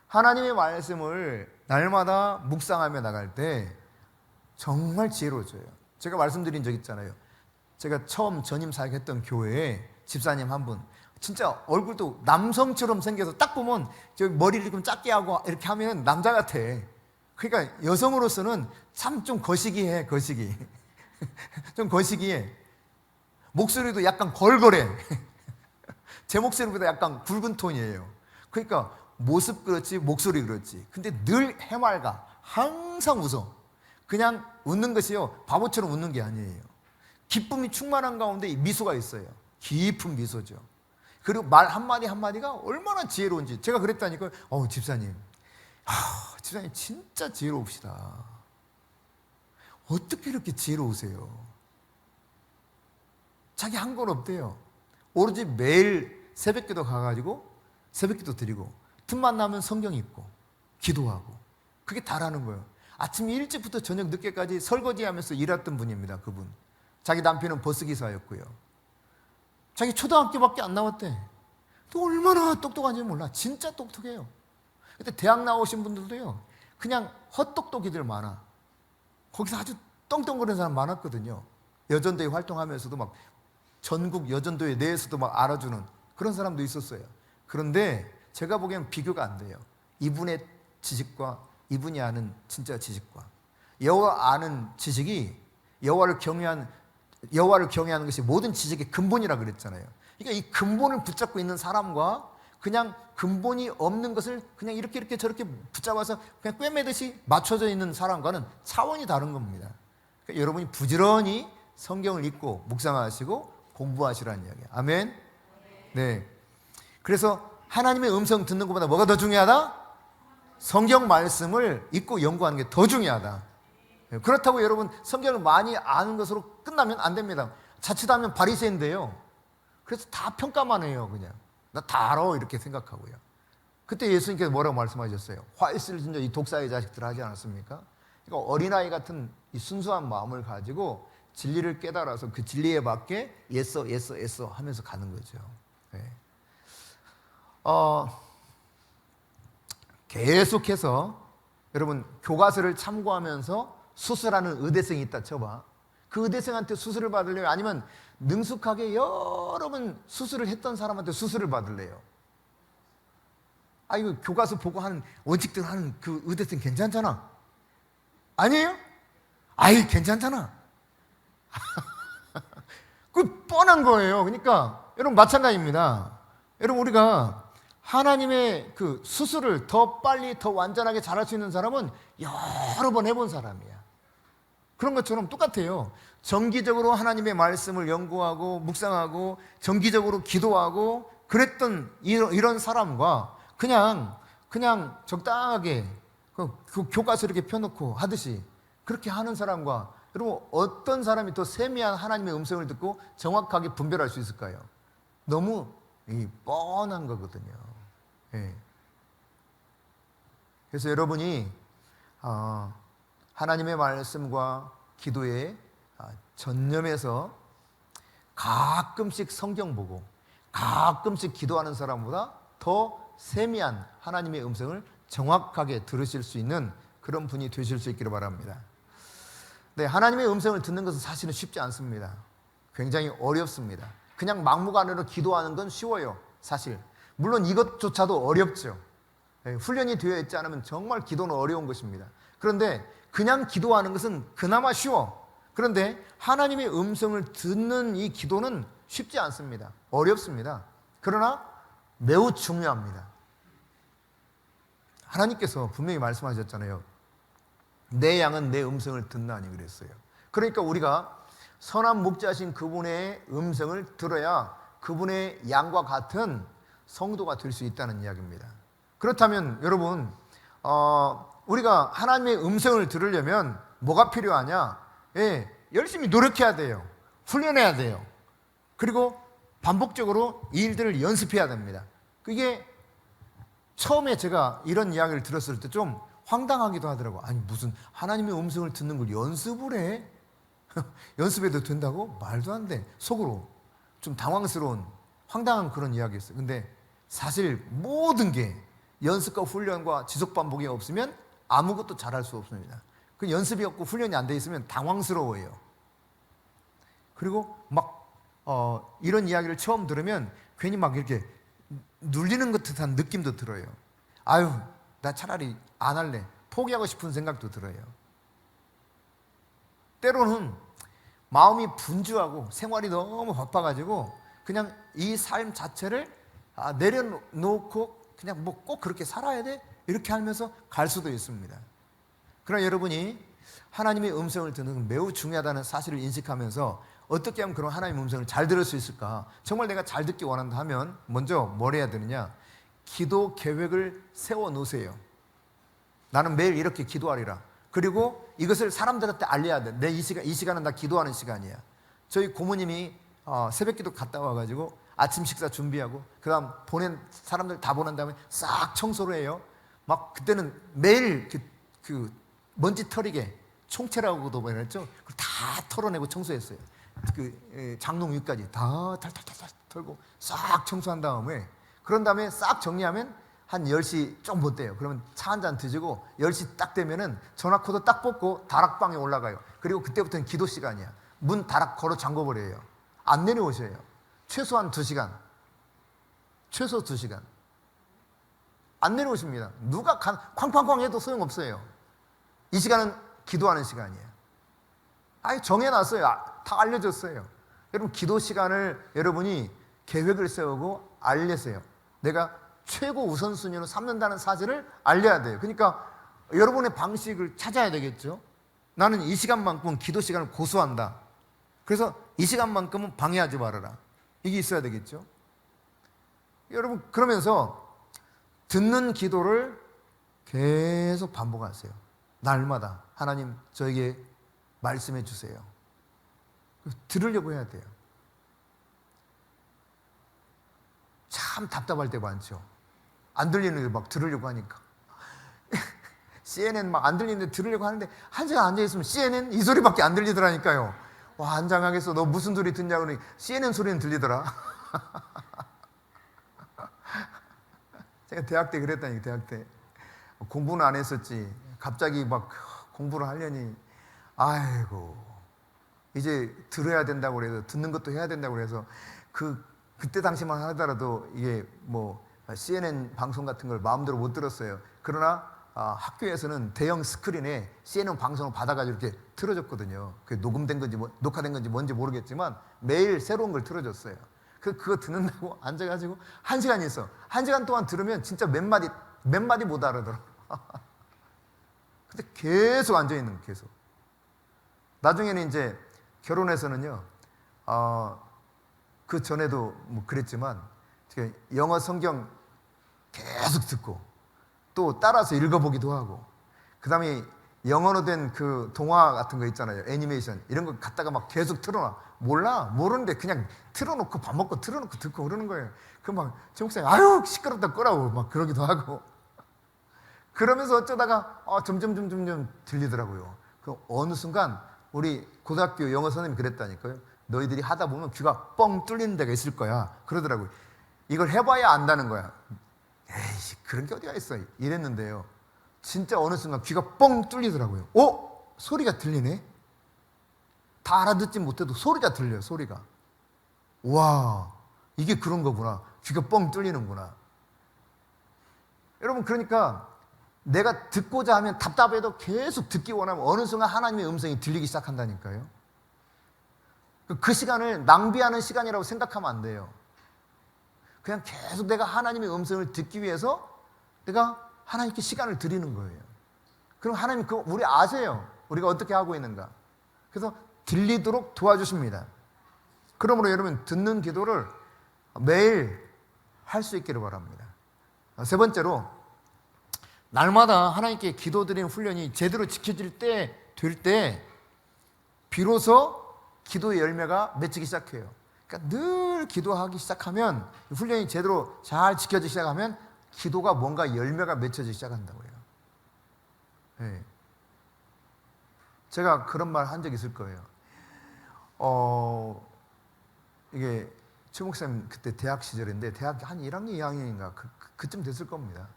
하나님의 말씀을 날마다 묵상하며 나갈 때 정말 지혜로워져요. 제가 말씀드린 적 있잖아요. 제가 처음 전임 사역했던 교회에 집사님 한 분, 진짜 얼굴도 남성처럼 생겨서 딱 보면 저 머리를 좀 작게 하고 이렇게 하면 남자 같아. 그러니까 여성으로서는 참 좀 거시기해. 좀 거시기해. 목소리도 약간 걸걸해. 제 목소리보다 약간 굵은 톤이에요. 그러니까 모습 그렇지 목소리 그렇지. 근데 늘 해맑아. 항상 웃어. 그냥 웃는 것이요, 바보처럼 웃는 게 아니에요. 기쁨이 충만한 가운데 미소가 있어요. 깊은 미소죠. 그리고 말 한마디 한마디가 얼마나 지혜로운지. 제가 그랬다니까요. 집사님, 집사님 진짜 지혜로우시다. 어떻게 이렇게 지혜로우세요? 자기 한 건 없대요. 오로지 매일 새벽기도 가가지고 새벽기도 드리고 틈만 나면 성경 읽고 기도하고, 그게 다라는 거예요. 아침 일찍부터 저녁 늦게까지 설거지하면서 일했던 분입니다. 그분. 자기 남편은 버스기사였고요. 자기 초등학교밖에 안 나왔대. 또 얼마나 똑똑한지 몰라. 진짜 똑똑해요. 근데 대학 나오신 분들도요, 그냥 헛똑똑이들 많아. 거기서 아주 떵떵거리는 사람 많았거든요. 여전도에 활동하면서도 막 전국 여전도회 내에서도 막 알아주는 그런 사람도 있었어요. 그런데 제가 보기엔 비교가 안 돼요. 이분의 지식과 이분이 아는 진짜 지식과. 여호와 아는 지식이 여호와를 경외하는 것이 모든 지식의 근본이라 그랬잖아요. 그러니까 이 근본을 붙잡고 있는 사람과 그냥 근본이 없는 것을 그냥 이렇게 저렇게 붙잡아서 그냥 꿰매듯이 맞춰져 있는 사람과는 차원이 다른 겁니다. 그러니까 여러분이 부지런히 성경을 읽고 묵상하시고 공부하시라는 이야기예요. 아멘. 네. 그래서 하나님의 음성 듣는 것보다 뭐가 더 중요하다? 성경 말씀을 읽고 연구하는 게 더 중요하다. 그렇다고 여러분 성경을 많이 아는 것으로 끝나면 안 됩니다. 자칫하면 바리새인데요. 그래서 다 평가만 해요. 그냥 나 다 알아 이렇게 생각하고요. 그때 예수님께서 뭐라고 말씀하셨어요? 화 있을 진저 이 독사의 자식들 하지 않았습니까? 그러니까 어린아이 같은 이 순수한 마음을 가지고 진리를 깨달아서 그 진리에 맞게 예서 하면서 가는 거죠. 네. 계속해서 여러분 교과서를 참고하면서 수술하는 의대생이 있다 쳐봐. 그 의대생한테 수술을 받으려면, 아니면 능숙하게 여러 번 수술을 했던 사람한테 수술을 받을래요? 이거 교과서 보고 하는 원칙대로 하는 그 의대생 괜찮잖아. 아니에요? 괜찮잖아. 그 뻔한 거예요. 그러니까 여러분 마찬가지입니다. 여러분 우리가 하나님의 그 수술을 더 빨리 더 완전하게 잘할 수 있는 사람은 여러 번 해본 사람이야. 그런 것처럼 똑같아요. 정기적으로 하나님의 말씀을 연구하고 묵상하고 정기적으로 기도하고 그랬던 이런 사람과 그냥 적당하게 그 교과서 이렇게 펴놓고 하듯이 그렇게 하는 사람과, 여러분 어떤 사람이 더 세미한 하나님의 음성을 듣고 정확하게 분별할 수 있을까요? 너무 뻔한 거거든요. 예. 그래서 여러분이 하나님의 말씀과 기도에 전념해서 가끔씩 성경 보고 가끔씩 기도하는 사람보다 더 세미한 하나님의 음성을 정확하게 들으실 수 있는 그런 분이 되실 수 있기를 바랍니다. 네, 하나님의 음성을 듣는 것은 사실은 쉽지 않습니다. 굉장히 어렵습니다. 그냥 막무가내로 기도하는 건 쉬워요. 사실 물론 이것조차도 어렵죠. 훈련이 되어 있지 않으면 정말 기도는 어려운 것입니다. 그런데 그냥 기도하는 것은 그나마 쉬워. 그런데 하나님의 음성을 듣는 이 기도는 쉽지 않습니다. 어렵습니다. 그러나 매우 중요합니다. 하나님께서 분명히 말씀하셨잖아요. 내 양은 내 음성을 듣나니 그랬어요. 그러니까 우리가 선한 목자신 그분의 음성을 들어야 그분의 양과 같은 성도가 될 수 있다는 이야기입니다. 그렇다면 여러분 우리가 하나님의 음성을 들으려면 뭐가 필요하냐? 열심히 노력해야 돼요. 훈련해야 돼요. 그리고 반복적으로 이 일들을 연습해야 됩니다. 그게 처음에 제가 이런 이야기를 들었을 때 좀 황당하기도 하더라고요. 아니 무슨 하나님의 음성을 듣는 걸 연습을 해? 연습해도 된다고? 말도 안 돼. 속으로 좀 당황스러운 황당한 그런 이야기였어요. 근데 사실 모든 게 연습과 훈련과 지속 반복이 없으면 아무것도 잘할 수 없습니다. 그 연습이 없고 훈련이 안 돼 있으면 당황스러워요. 그리고 막 이런 이야기를 처음 들으면 괜히 막 이렇게 눌리는 것 듯한 느낌도 들어요. 나 차라리 안 할래. 포기하고 싶은 생각도 들어요. 때로는 마음이 분주하고 생활이 너무 바빠가지고 그냥 이 삶 자체를 내려놓고 그냥 뭐 꼭 그렇게 살아야 돼? 이렇게 하면서 갈 수도 있습니다. 그러나 여러분이 하나님의 음성을 듣는 건 매우 중요하다는 사실을 인식하면서 어떻게 하면 그런 하나님의 음성을 잘 들을 수 있을까? 정말 내가 잘 듣기 원한다 하면 먼저 뭘 해야 되느냐? 기도 계획을 세워 놓으세요. 나는 매일 이렇게 기도하리라. 그리고 이것을 사람들한테 알려야 돼. 이 시간은 나 기도하는 시간이야. 저희 고모님이 새벽 기도 갔다 와가지고 아침 식사 준비하고 그다음 보낸 사람들 다 보낸 다음에 싹 청소를 해요. 막 그때는 매일 그 먼지 털이게 총채라고도 말했죠. 그걸 다 털어내고 청소했어요. 그 장롱 위까지 다 탈탈탈 털고 싹 청소한 다음에 그런 다음에 싹 정리하면 한 10시 좀 못 돼요. 그러면 차 한 잔 드시고 10시 딱 되면은 전화 코드 딱 뽑고 다락방에 올라가요. 그리고 그때부터는 기도 시간이야. 문 다락 걸어 잠궈버려요. 안 내려오셔요. 최소한 2시간. 최소 2시간. 안 내려오십니다. 누가 쾅쾅쾅 해도 소용없어요. 이 시간은 기도하는 시간이에요. 아예 정해놨어요. 다 알려줬어요. 여러분 기도 시간을 여러분이 계획을 세우고 알려세요. 내가 최고 우선순위로 삼는다는 사실을 알려야 돼요. 그러니까 여러분의 방식을 찾아야 되겠죠. 나는 이 시간만큼은 기도 시간을 고수한다. 그래서 이 시간만큼은 방해하지 말아라. 이게 있어야 되겠죠. 여러분 그러면서 듣는 기도를 계속 반복하세요. 날마다 하나님 저에게 말씀해 주세요. 들으려고 해야 돼요. 참 답답할 때 많죠. 안 들리는데 막 들으려고 하니까. CNN 막 안 들리는데 들으려고 하는데 한 시간 앉아있으면 CNN 이 소리밖에 안 들리더라니까요. 와, 안장하겠어. 너 무슨 소리 듣냐 그러니 CNN 소리는 들리더라. 제가 대학 때 그랬다니까. 대학 때 공부는 안 했었지. 갑자기 막 공부를 하려니 아이고 이제 들어야 된다고 그래서 듣는 것도 해야 된다고 그래서 그때 당시만 하더라도 이게 뭐 CNN 방송 같은 걸 마음대로 못 들었어요. 그러나 학교에서는 대형 스크린에 CNN 방송을 받아가지고 이렇게 틀어줬거든요. 그게 녹음된 건지 녹화된 건지 뭔지 모르겠지만 매일 새로운 걸 틀어줬어요. 그거 듣는다고 앉아가지고 1시간 있어. 1시간 동안 들으면 진짜 몇 마디 못 알아들어. 근데 계속 앉아있는 거 계속. 나중에는 이제 결혼해서는요. 그 전에도 뭐 그랬지만 영어 성경 계속 듣고 또 따라서 읽어보기도 하고 그 다음에 영어로 된 그 동화 같은 거 있잖아요. 애니메이션 이런 거 갖다가 막 계속 틀어놔. 모르는데 그냥 틀어놓고 밥 먹고 틀어놓고 듣고 그러는 거예요. 그 막 정목사님 아유 시끄럽다 끄라고 막 그러기도 하고 그러면서 어쩌다가 점점 들리더라고요. 그 어느 순간 우리 고등학교 영어 선생님이 그랬다니까요. 너희들이 하다 보면 귀가 뻥 뚫리는 데가 있을 거야. 그러더라고요. 이걸 해봐야 안다는 거야. 에이씨 그런 게 어디가 있어. 이랬는데요. 진짜 어느 순간 귀가 뻥 뚫리더라고요. 소리가 들리네. 다 알아듣지 못해도 소리가 들려요. 소리가. 와 이게 그런 거구나. 귀가 뻥 뚫리는구나. 여러분 그러니까 내가 듣고자 하면 답답해도 계속 듣기 원하면 어느 순간 하나님의 음성이 들리기 시작한다니까요. 그 시간을 낭비하는 시간이라고 생각하면 안 돼요. 그냥 계속 내가 하나님의 음성을 듣기 위해서 내가 하나님께 시간을 드리는 거예요. 그럼 하나님 우리 아세요. 우리가 어떻게 하고 있는가. 그래서 들리도록 도와주십니다. 그러므로 여러분 듣는 기도를 매일 할 수 있기를 바랍니다. 세 번째로 날마다 하나님께 기도드리는 훈련이 제대로 지켜질 때 될 때 비로소 기도의 열매가 맺히기 시작해요. 그러니까 늘 기도하기 시작하면 훈련이 제대로 잘 지켜지기 시작하면 기도가 뭔가 열매가 맺혀지기 시작한다고 해요. 네. 제가 그런 말 한 적 있을 거예요. 이게 최 목사님 그때 대학 시절인데 대학 한 1학년, 2학년인가 그쯤 됐을 겁니다.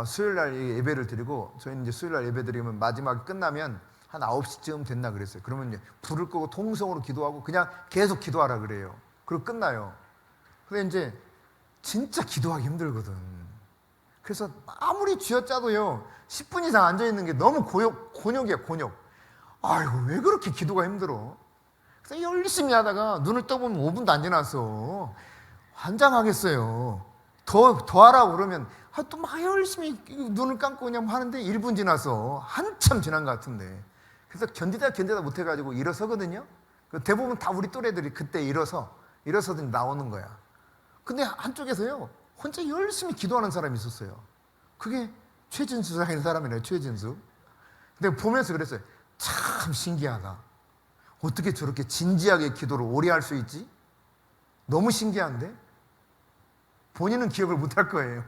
수요일 날 예배를 드리고 저희는 이제 수요일 날 예배 드리면 마지막에 끝나면 한 9시쯤 됐나 그랬어요. 그러면 이제 불을 끄고 통성으로 기도하고 그냥 계속 기도하라 그래요. 그리고 끝나요. 근데 이제 진짜 기도하기 힘들거든. 그래서 아무리 쥐어짜도요 10분 이상 앉아있는 게 너무 곤욕이야 곤욕. 아이고 왜 그렇게 기도가 힘들어. 그래서 열심히 하다가 눈을 떠보면 5분도 안 지났어. 환장하겠어요. 더 하라고 그러면 또 막 열심히 눈을 감고 그냥 하는데 1분 지나서 한참 지난 것 같은데 그래서 견디다 못해가지고 일어서거든요. 대부분 다 우리 또래들이 그때 일어서서 나오는 거야. 근데 한쪽에서요, 혼자 열심히 기도하는 사람이 있었어요. 그게 최진수라는 사람이래요, 최진수. 근데 보면서 그랬어요. 참 신기하다. 어떻게 저렇게 진지하게 기도를 오래 할 수 있지? 너무 신기한데? 본인은 기억을 못 할 거예요.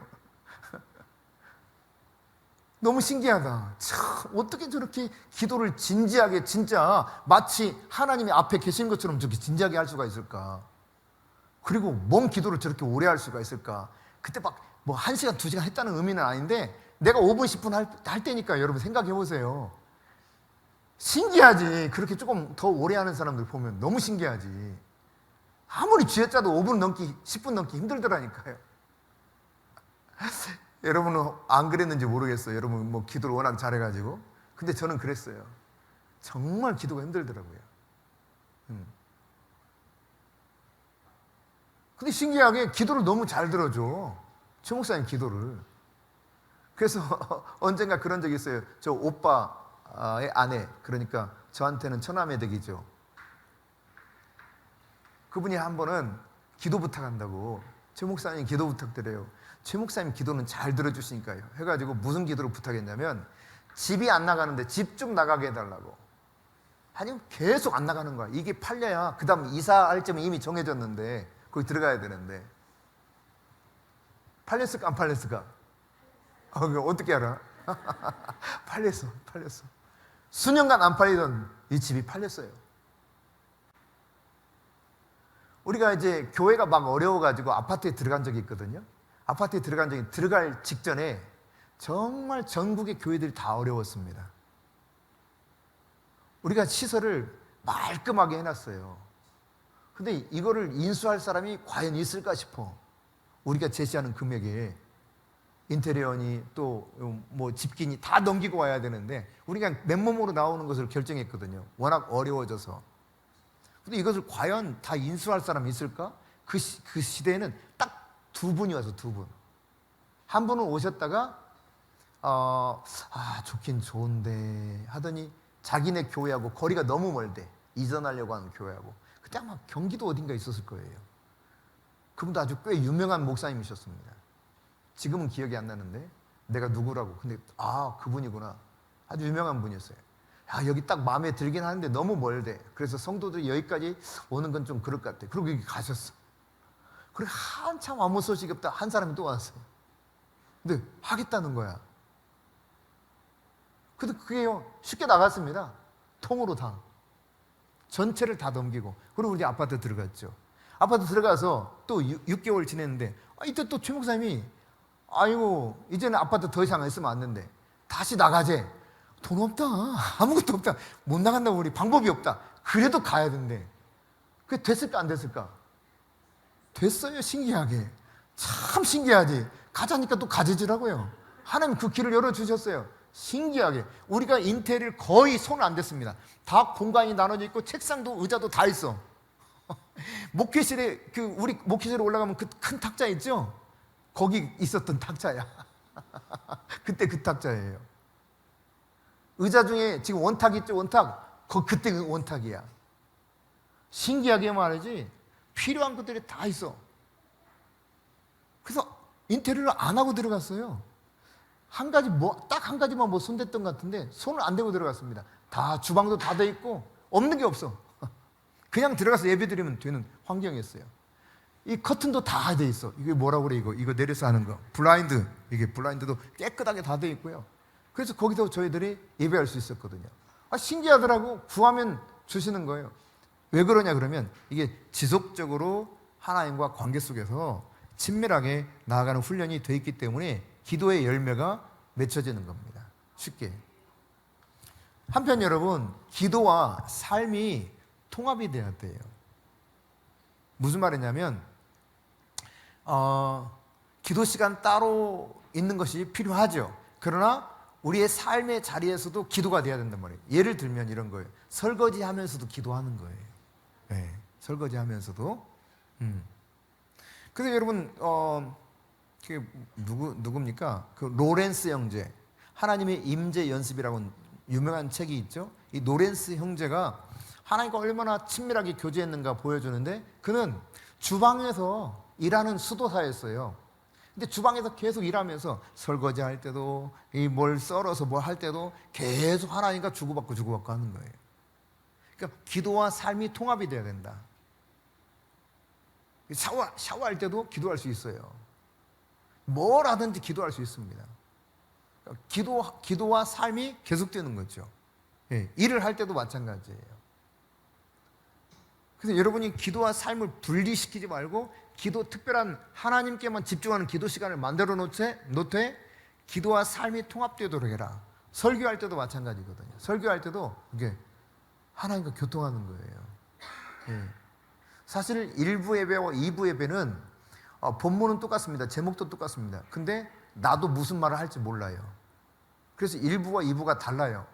너무 신기하다. 참, 어떻게 저렇게 기도를 진지하게, 진짜 마치 하나님이 앞에 계신 것처럼 저렇게 진지하게 할 수가 있을까? 그리고 뭔 기도를 저렇게 오래 할 수가 있을까? 그때 막 뭐 1시간, 2시간 했다는 의미는 아닌데 내가 5분, 10분 할 때니까 여러분 생각해 보세요. 신기하지. 그렇게 조금 더 오래 하는 사람들 보면 너무 신기하지. 아무리 쥐어짜도 5분 넘기, 10분 넘기 힘들더라니까요. 여러분은 안 그랬는지 모르겠어요. 여러분 뭐 기도를 워낙 잘해가지고. 근데 저는 그랬어요. 정말 기도가 힘들더라고요. 근데 신기하게 기도를 너무 잘 들어줘. 최 목사님 기도를. 그래서 언젠가 그런 적이 있어요. 저 오빠의 아내, 그러니까 저한테는 처남매덕이죠. 그분이 한 번은 기도 부탁한다고, 최 목사님 기도 부탁드려요. 최 목사님 기도는 잘 들어주시니까요. 해가지고 무슨 기도를 부탁했냐면 집이 안 나가는데 집 좀 나가게 해달라고. 아니 계속 안 나가는 거야. 이게 팔려야 그 다음 이사할 점이 이미 정해졌는데 거기 들어가야 되는데. 팔렸을까 안 팔렸을까? 어떻게 알아? 팔렸어. 수년간 안 팔리던 이 집이 팔렸어요. 우리가 이제 교회가 막 어려워가지고 아파트에 들어간 적이 있거든요. 아파트에 들어갈 직전에 정말 전국의 교회들이 다 어려웠습니다. 우리가 시설을 말끔하게 해놨어요. 근데 이거를 인수할 사람이 과연 있을까 싶어. 우리가 제시하는 금액에 인테리어니 또 뭐 집기니 다 넘기고 와야 되는데 우리가 맨몸으로 나오는 것을 결정했거든요. 워낙 어려워져서. 근데 이것을 과연 다 인수할 사람이 있을까? 그 시대에는 딱 2분이 와서 2분. 한 분은 오셨다가 좋긴 좋은데 하더니 자기네 교회하고 거리가 너무 멀대. 이전하려고 하는 교회하고. 그때 아마 경기도 어딘가 있었을 거예요. 그분도 아주 꽤 유명한 목사님이셨습니다. 지금은 기억이 안 나는데 내가 누구라고. 근데 그분이구나. 아주 유명한 분이었어요. 여기 딱 마음에 들긴 하는데 너무 멀대. 그래서 성도들이 여기까지 오는 건 좀 그럴 것 같아. 그리고 여기 가셨어. 그리고 한참 아무 소식이 없다 한 사람이 또 왔어요. 근데 하겠다는 거야. 근데 그게요 쉽게 나갔습니다. 통으로 다. 전체를 다 넘기고. 그리고 우리 아파트 들어갔죠. 아파트 들어가서 또 6개월 지냈는데 이때 또 최 목사님이 아이고 이제는 아파트 더 이상 있으면 안 된대. 다시 나가재. 돈 없다. 아무것도 없다. 못 나간다고 우리 방법이 없다. 그래도 가야 된대. 그게 됐을까 안 됐을까? 됐어요. 신기하게. 참 신기하지. 가자니까 또 가지더라고요. 하나님 그 길을 열어주셨어요. 신기하게. 우리가 인테리어를 거의 손을 안 댔습니다. 다 공간이 나눠져 있고 책상도 의자도 다 있어. 목회실에 우리 목회실에 올라가면 그 큰 탁자 있죠? 거기 있었던 탁자야. 그때 그 탁자예요. 의자 중에 지금 원탁 있죠? 원탁. 그때 그 원탁이야. 신기하게 말이지. 필요한 것들이 다 있어. 그래서 인테리어를 안 하고 들어갔어요. 딱 한 가지만 뭐 손댔던 것 같은데 손을 안 대고 들어갔습니다. 다 주방도 다 돼 있고 없는 게 없어. 그냥 들어가서 예배드리면 되는 환경이었어요. 이 커튼도 다 돼 있어. 이게 뭐라고 그래 이거 내려서 하는 거. 블라인드. 이게 블라인드도 깨끗하게 다 돼 있고요. 그래서 거기서 저희들이 예배할 수 있었거든요. 신기하더라고. 구하면 주시는 거예요. 왜 그러냐 그러면 이게 지속적으로 하나님과 관계 속에서 친밀하게 나아가는 훈련이 돼 있기 때문에 기도의 열매가 맺혀지는 겁니다. 쉽게. 한편 여러분, 기도와 삶이 통합이 돼야 돼요. 무슨 말이냐면 기도 시간 따로 있는 것이 필요하죠. 그러나 우리의 삶의 자리에서도 기도가 돼야 된단 말이에요. 예를 들면 이런 거예요. 설거지 하면서도 기도하는 거예요. 네, 설거지 하면서도. 그래서 여러분 누굽니까? 그 로렌스 형제, 하나님의 임재 연습이라고 유명한 책이 있죠. 이 노렌스 형제가 하나님과 얼마나 친밀하게 교제했는가 보여주는데, 그는 주방에서 일하는 수도사였어요. 근데 주방에서 계속 일하면서 설거지 할 때도 이 뭘 썰어서 뭘 할 때도 계속 하나님과 주고받고 하는 거예요. 그러니까 기도와 삶이 통합이 돼야 된다. 샤워할 때도 기도할 수 있어요. 뭘 하든지 기도할 수 있습니다. 기도와 삶이 계속되는 거죠. 예, 일을 할 때도 마찬가지예요. 그래서 여러분이 기도와 삶을 분리시키지 말고 특별한 하나님께만 집중하는 기도 시간을 만들어 놓되 기도와 삶이 통합되도록 해라. 설교할 때도 마찬가지거든요. 설교할 때도 이게 하나님과 교통하는 거예요. 예. 사실 1부 예배와 2부 예배는 본문은 똑같습니다. 제목도 똑같습니다. 근데 나도 무슨 말을 할지 몰라요. 그래서 1부와 2부가 달라요.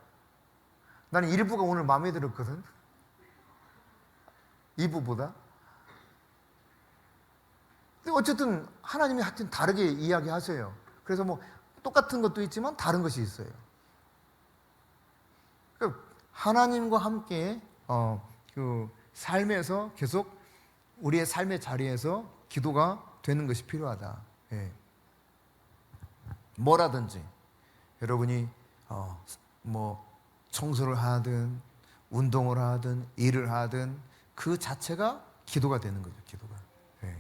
나는 1부가 오늘 마음에 들었거든. 2부보다. 근데 어쨌든 하나님이 하여튼 다르게 이야기하세요. 그래서 뭐 똑같은 것도 있지만 다른 것이 있어요. 그러니까 하나님과 함께 그 삶에서 계속 우리의 삶의 자리에서 기도가 되는 것이 필요하다. 예. 뭐라든지 여러분이 뭐 청소를 하든 운동을 하든 일을 하든 그 자체가 기도가 되는 거죠. 기도가. 예.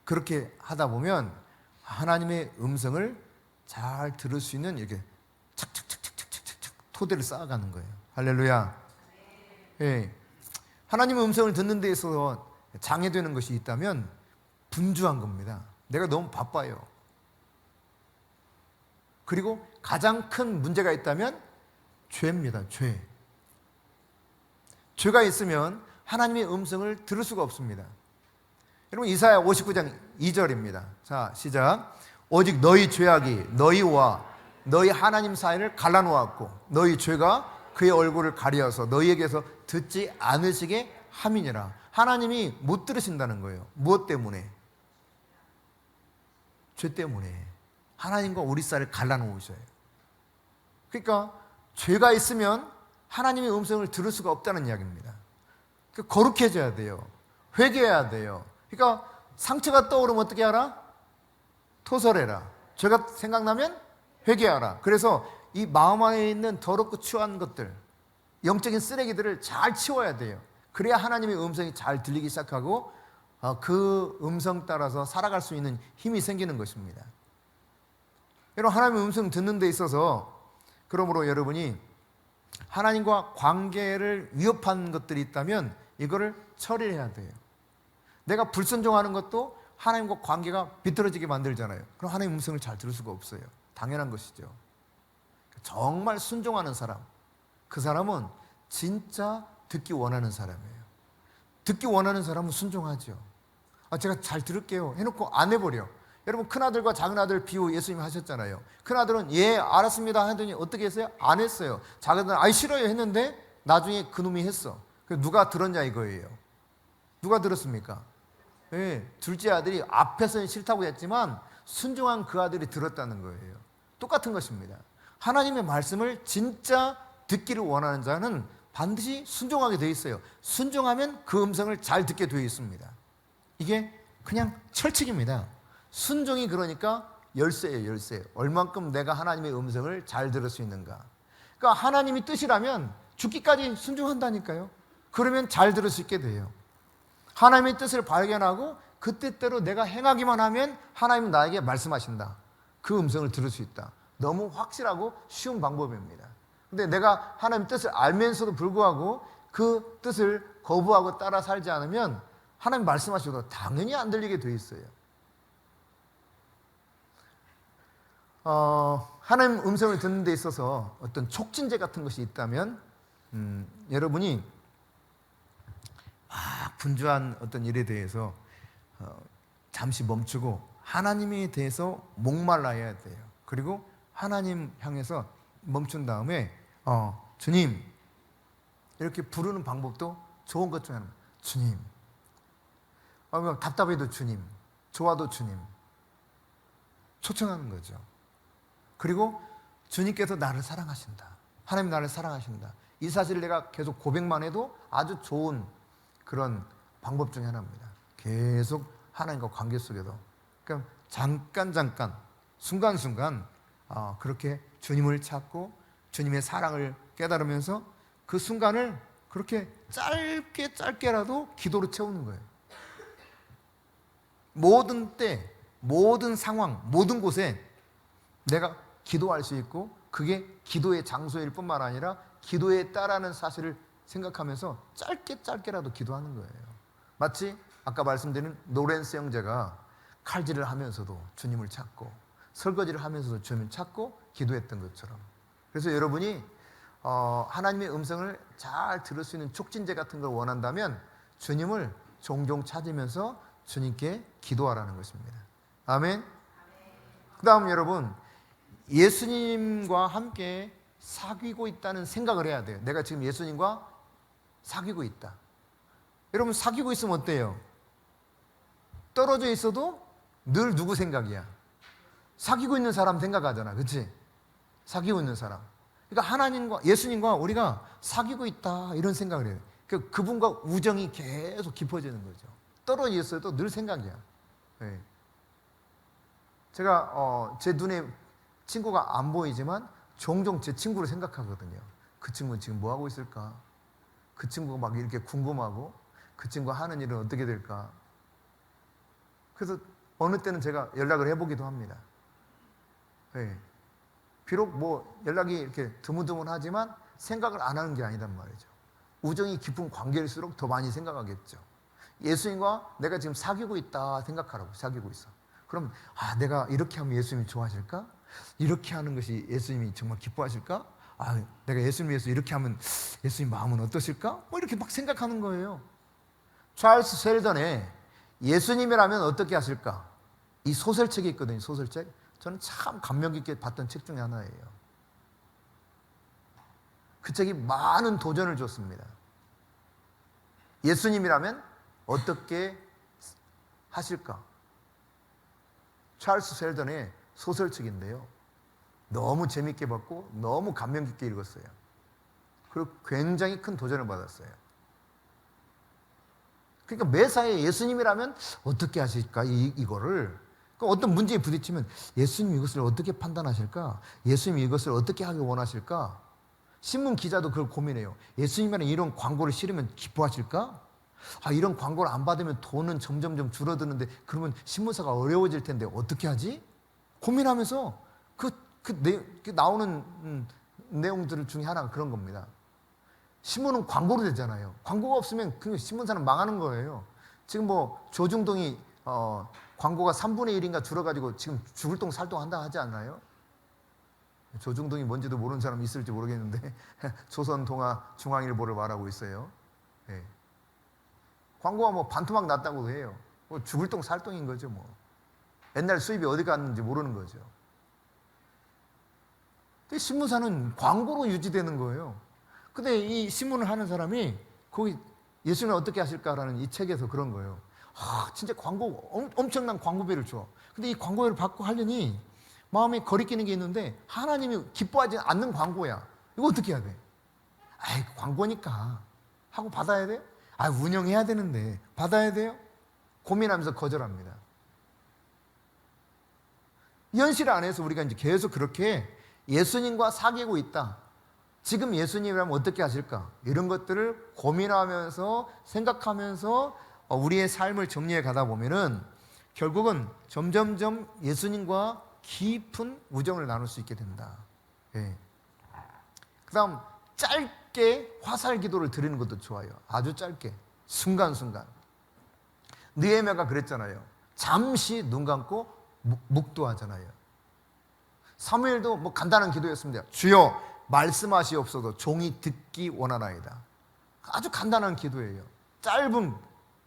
그렇게 하다 보면 하나님의 음성을 잘 들을 수 있는 이렇게 착착착착착착착 토대를 쌓아가는 거예요. 할렐루야. 예. 하나님의 음성을 듣는 데 있어서 장애되는 것이 있다면 분주한 겁니다. 내가 너무 바빠요. 그리고 가장 큰 문제가 있다면 죄입니다. 죄. 죄가 있으면 하나님의 음성을 들을 수가 없습니다. 여러분 이사야 59장 2절입니다. 자, 시작. 오직 너희 죄악이 너희와 너희 하나님 사이를 갈라놓았고 너희 죄가 그의 얼굴을 가리어서 너희에게서 듣지 않으시게 함이니라. 하나님이 못 들으신다는 거예요. 무엇 때문에? 죄 때문에. 하나님과 우리 사이를 갈라놓으셔요. 그러니까 죄가 있으면 하나님의 음성을 들을 수가 없다는 이야기입니다. 거룩해져야 돼요. 회개해야 돼요. 그러니까 상처가 떠오르면 어떻게 하라? 토설해라. 죄가 생각나면 회개하라. 그래서 이 마음 안에 있는 더럽고 추한 것들, 영적인 쓰레기들을 잘 치워야 돼요. 그래야 하나님의 음성이 잘 들리기 시작하고 그 음성 따라서 살아갈 수 있는 힘이 생기는 것입니다. 여러분 하나님의 음성 듣는 데 있어서 그러므로 여러분이 하나님과 관계를 위협하는 것들이 있다면 이거를 처리해야 돼요. 내가 불순종하는 것도 하나님과 관계가 비틀어지게 만들잖아요. 그럼 하나님의 음성을 잘 들을 수가 없어요. 당연한 것이죠. 정말 순종하는 사람, 그 사람은 진짜 듣기 원하는 사람이에요. 듣기 원하는 사람은 순종하죠. 제가 잘 들을게요 해놓고 안 해버려. 여러분 큰아들과 작은아들 비유 예수님이 하셨잖아요. 큰아들은 예 알았습니다 하더니 어떻게 했어요? 안 했어요. 작은아들은 아이 싫어요 했는데 나중에 그놈이 했어. 그래서 누가 들었냐 이거예요. 누가 들었습니까? 예, 둘째 아들이 앞에서는 싫다고 했지만 순종한 그 아들이 들었다는 거예요. 똑같은 것입니다. 하나님의 말씀을 진짜 듣기를 원하는 자는 반드시 순종하게 되어 있어요. 순종하면 그 음성을 잘 듣게 되어 있습니다. 이게 그냥 철칙입니다. 순종이 그러니까 열쇠예요. 열쇠. 얼만큼 내가 하나님의 음성을 잘 들을 수 있는가. 그러니까 하나님이 뜻이라면 죽기까지 순종한다니까요. 그러면 잘 들을 수 있게 돼요. 하나님의 뜻을 발견하고 그 뜻대로 내가 행하기만 하면 하나님은 나에게 말씀하신다. 그 음성을 들을 수 있다. 너무 확실하고 쉬운 방법입니다. 근데 내가 하나님의 뜻을 알면서도 불구하고 그 뜻을 거부하고 따라 살지 않으면 하나님 말씀하셔도 당연히 안 들리게 돼 있어요. 하나님 음성을 듣는 데 있어서 어떤 촉진제 같은 것이 있다면 여러분이 분주한 어떤 일에 대해서 잠시 멈추고 하나님에 대해서 목말라야 돼요. 그리고 하나님 향해서 멈춘 다음에 주님 이렇게 부르는 방법도 좋은 것 중에 하나입니다. 주님. 답답해도 주님, 좋아도 주님. 초청하는 거죠. 그리고 주님께서 나를 사랑하신다. 하나님 나를 사랑하신다. 이 사실을 내가 계속 고백만 해도 아주 좋은 그런 방법 중에 하나입니다. 계속 하나님과 관계 속에도. 그러니까 잠깐 순간순간 그렇게 주님을 찾고 주님의 사랑을 깨달으면서 그 순간을 그렇게 짧게라도 기도로 채우는 거예요. 모든 때, 모든 상황, 모든 곳에 내가 기도할 수 있고 그게 기도의 장소일 뿐만 아니라 기도에 따라는 사실을 생각하면서 짧게라도 기도하는 거예요. 마치 아까 말씀드린 노렌스 형제가 칼질을 하면서도 주님을 찾고 설거지를 하면서도 주님을 찾고 기도했던 것처럼. 그래서 여러분이 하나님의 음성을 잘 들을 수 있는 촉진제 같은 걸 원한다면 주님을 종종 찾으면서 주님께 기도하라는 것입니다. 아멘. 그 다음 여러분, 예수님과 함께 사귀고 있다는 생각을 해야 돼요. 내가 지금 예수님과 사귀고 있다. 여러분, 사귀고 있으면 어때요? 떨어져 있어도 늘 누구 생각이야? 사귀고 있는 사람 생각하잖아. 그렇지? 사귀고 있는 사람. 그러니까 하나님과 예수님과 우리가 사귀고 있다 이런 생각을 해요. 그분과 우정이 계속 깊어지는 거죠. 떨어져 있어도 늘 생각이야. 네. 제가 제 눈에 친구가 안 보이지만 종종 제 친구를 생각하거든요. 그 친구는 지금 뭐 하고 있을까? 그 친구가 막 이렇게 궁금하고 그 친구가 하는 일은 어떻게 될까? 그래서 어느 때는 제가 연락을 해보기도 합니다. 네. 비록 뭐 연락이 이렇게 드문드문하지만 생각을 안 하는 게 아니단 말이죠. 우정이 깊은 관계일수록 더 많이 생각하겠죠. 예수님과 내가 지금 사귀고 있다 생각하라고. 사귀고 있어. 그럼 내가 이렇게 하면 예수님이 좋아하실까? 이렇게 하는 것이 예수님이 정말 기뻐하실까? 내가 예수님 위해서 이렇게 하면 예수님 마음은 어떠실까? 뭐 이렇게 막 생각하는 거예요. 찰스 셀던의 예수님이라면 어떻게 하실까? 이 소설책이 있거든요. 소설책. 저는 참 감명 깊게 봤던 책 중에 하나예요. 그 책이 많은 도전을 줬습니다. 예수님이라면 어떻게 하실까? 찰스 셀던의 소설책인데요. 너무 재밌게 봤고 너무 감명 깊게 읽었어요. 그리고 굉장히 큰 도전을 받았어요. 그러니까 매사에 예수님이라면 어떻게 하실까? 이거를 어떤 문제에 부딪히면 예수님 이것을 어떻게 판단하실까? 예수님 이것을 어떻게 하기 원하실까? 신문 기자도 그걸 고민해요. 예수님이라는 이런 광고를 실으면 기뻐하실까? 이런 광고를 안 받으면 돈은 점점 줄어드는데 그러면 신문사가 어려워질 텐데 어떻게 하지? 고민하면서 나오는 내용들 중에 하나가 그런 겁니다. 신문은 광고로 되잖아요. 광고가 없으면 그 신문사는 망하는 거예요. 지금 뭐 조중동이 광고가 3분의 1인가 줄어가지고 지금 죽을 똥 살 똥 한다 하지 않나요? 조중동이 뭔지도 모르는 사람이 있을지 모르겠는데 조선동아중앙일보를 말하고 있어요. 네. 광고가 뭐 반토막 났다고 해요. 뭐 죽을 똥 살 똥인 거죠 뭐. 옛날 수입이 어디 갔는지 모르는 거죠. 근데 신문사는 광고로 유지되는 거예요. 근데 이 신문을 하는 사람이 거기 예수님은 어떻게 하실까라는 이 책에서 그런 거예요. 진짜 엄청난 광고비를 줘. 근데 이 광고비를 받고 하려니 마음에 거리끼는 게 있는데 하나님이 기뻐하지 않는 광고야. 이거 어떻게 해야 돼? 광고니까 하고 받아야 돼? 운영해야 되는데 받아야 돼요? 고민하면서 거절합니다. 현실 안에서 우리가 이제 계속 그렇게 예수님과 사귀고 있다. 지금 예수님이라면 어떻게 하실까? 이런 것들을 고민하면서 생각하면서 우리의 삶을 정리해 가다 보면은 결국은 점점점 예수님과 깊은 우정을 나눌 수 있게 된다. 예. 그 다음 짧게 화살 기도를 드리는 것도 좋아요. 아주 짧게 순간순간. 느헤미야가 그랬잖아요. 잠시 눈 감고 묵도하잖아요. 사무엘도 뭐 간단한 기도였습니다. 주여 말씀하시옵소서 종이 듣기 원하나이다. 아주 간단한 기도예요. 짧은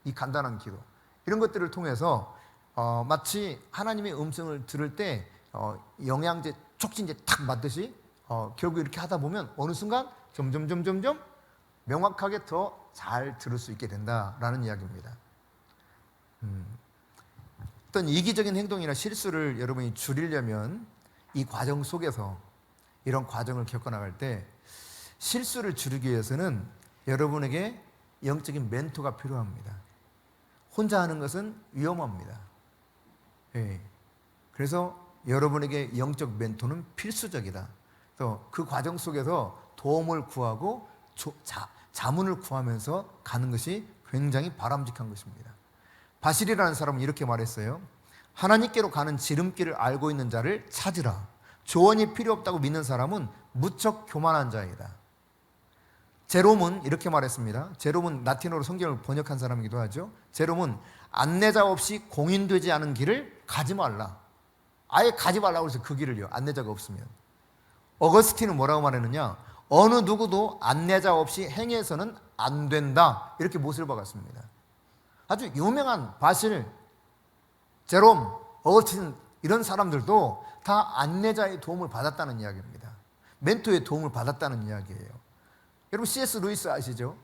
이 간단한 기도. 이런 것들을 통해서 마치 하나님의 음성을 들을 때 영양제, 촉진제 탁 맞듯이 결국 이렇게 하다 보면 어느 순간 점점 명확하게 더 잘 들을 수 있게 된다라는 이야기입니다. 어떤 이기적인 행동이나 실수를 여러분이 줄이려면 이 과정 속에서 이런 과정을 겪어나갈 때 실수를 줄이기 위해서는 여러분에게 영적인 멘토가 필요합니다. 혼자 하는 것은 위험합니다. 예. 그래서 여러분에게 영적 멘토는 필수적이다. 그래서 그 과정 속에서 도움을 구하고 자문을 구하면서 가는 것이 굉장히 바람직한 것입니다. 바실이라는 사람은 이렇게 말했어요. 하나님께로 가는 지름길을 알고 있는 자를 찾으라. 조언이 필요 없다고 믿는 사람은 무척 교만한 자이다. 제롬은 이렇게 말했습니다. 제롬은 라틴어로 성경을 번역한 사람이기도 하죠. 제롬은 안내자 없이 공인되지 않은 길을 가지 말라. 아예 가지 말라고 해서 그 길을요. 안내자가 없으면. 어거스틴은 뭐라고 말했느냐? 어느 누구도 안내자 없이 행해서는 안 된다. 이렇게 못을 박았습니다. 아주 유명한 바실, 제롬, 어거스틴 이런 사람들도 다 안내자의 도움을 받았다는 이야기입니다. 멘토의 도움을 받았다는 이야기예요. 여러분 C.S. 루이스 아시죠?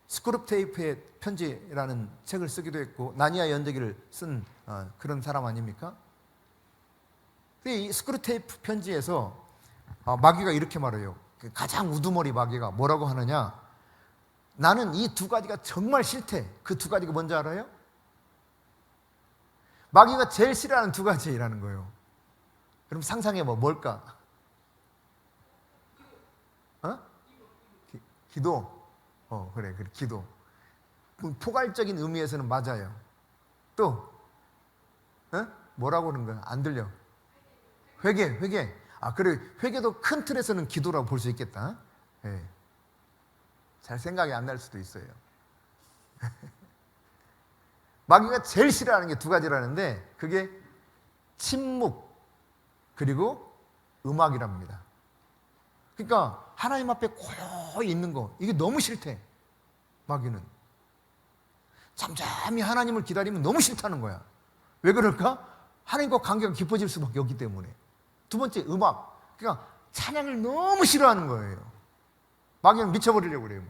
스크립테이프의 편지라는 책을 쓰기도 했고 나니아 연대기를 쓴 그런 사람 아닙니까? 이 스크립테이프 편지에서 마귀가 이렇게 말해요. 가장 우두머리 마귀가 뭐라고 하느냐? 나는 이 두 가지가 정말 싫대. 그 두 가지가 뭔지 알아요? 마귀가 제일 싫어하는 두 가지라는 거예요. 그럼 상상해봐. 뭘까? 기도. 그래, 기도. 포괄적인 의미에서는 맞아요. 또, 뭐라고 그러는 거야? 안 들려. 회개. 그래, 회개도 큰 틀에서는 기도라고 볼 수 있겠다. 네. 잘 생각이 안 날 수도 있어요. 마귀가 제일 싫어하는 게 두 가지라는데, 그게 침묵, 그리고 음악이랍니다. 그러니까, 하나님 앞에 고요히 있는 거, 이게 너무 싫대. 마귀는. 잠잠히 하나님을 기다리면 너무 싫다는 거야. 왜 그럴까? 하나님과 관계가 깊어질 수밖에 없기 때문에. 두 번째, 음악. 그러니까 찬양을 너무 싫어하는 거예요. 마귀는 미쳐버리려고 그래요.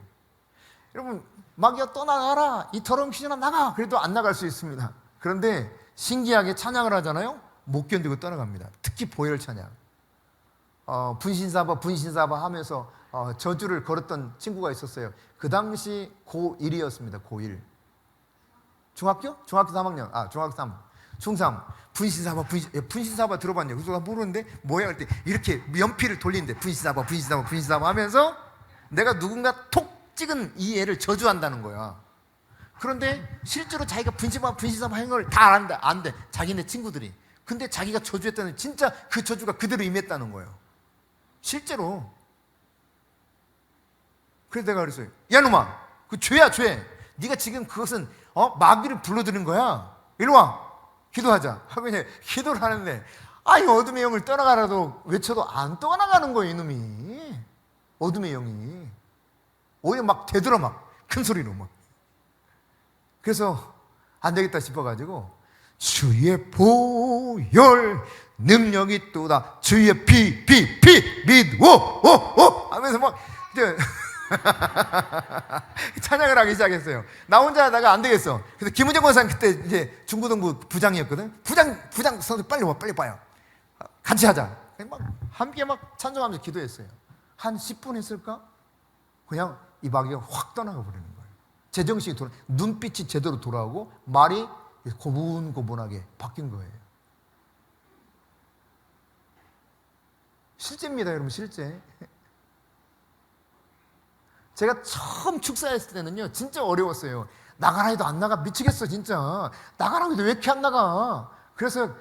여러분, 마귀가 떠나가라. 이 더러운 귀신아 나가. 그래도 안 나갈 수 있습니다. 그런데 신기하게 찬양을 하잖아요. 못 견디고 떠나갑니다. 특히 보혈 찬양. 분신사바 하면서 저주를 걸었던 친구가 있었어요. 그 당시 고1이었습니다. 고1. 중학교 3학년. 중학교 3. 중3. 분신사바 들어봤냐? 그래서 나 모르는데 뭐야? 할 때 이렇게 연필을 돌리는데 분신사바 하면서 내가 누군가 톡 찍은 이 애를 저주한다는 거야. 그런데 실제로 자기가 분신사바 한 걸 다 안 돼. 자기네 친구들이. 근데 자기가 저주했다는 진짜 그 저주가 그대로 임했다는 거예요. 실제로. 그래서 내가 그랬어요. 야 놈아, 그 죄야 죄. 네가 지금 그것은 마귀를 불러들인 거야. 이리 와. 기도하자. 하고 이제 기도를 하는데 어둠의 영을 떠나가라도 외쳐도 안 떠나가는 거예요. 이놈이. 어둠의 영이. 오히려 막 되돌아 막 큰 소리로 막. 그래서 안 되겠다 싶어가지고 주의 보혈 능력이 또다 주의 피 믿오 하면서 막 이제 찬양을 하기 시작했어요. 나 혼자 하다가 안 되겠어. 그래서 김은정 권사님 그때 이제 중고등부 부장이었거든. 부장 선생님 빨리 와요. 같이 하자. 막 함께 막 찬송하면서 기도했어요. 한 10분 했을까? 그냥 이 마귀가 확 떠나가 버리는 거예요. 제정신이 눈빛이 제대로 돌아오고 말이 고분고분하게 바뀐 거예요. 실제입니다, 여러분, 실제. 제가 처음 축사했을 때는요, 진짜 어려웠어요. 나가라 해도 안 나가. 미치겠어, 진짜. 나가라고 해도 왜 이렇게 안 나가? 그래서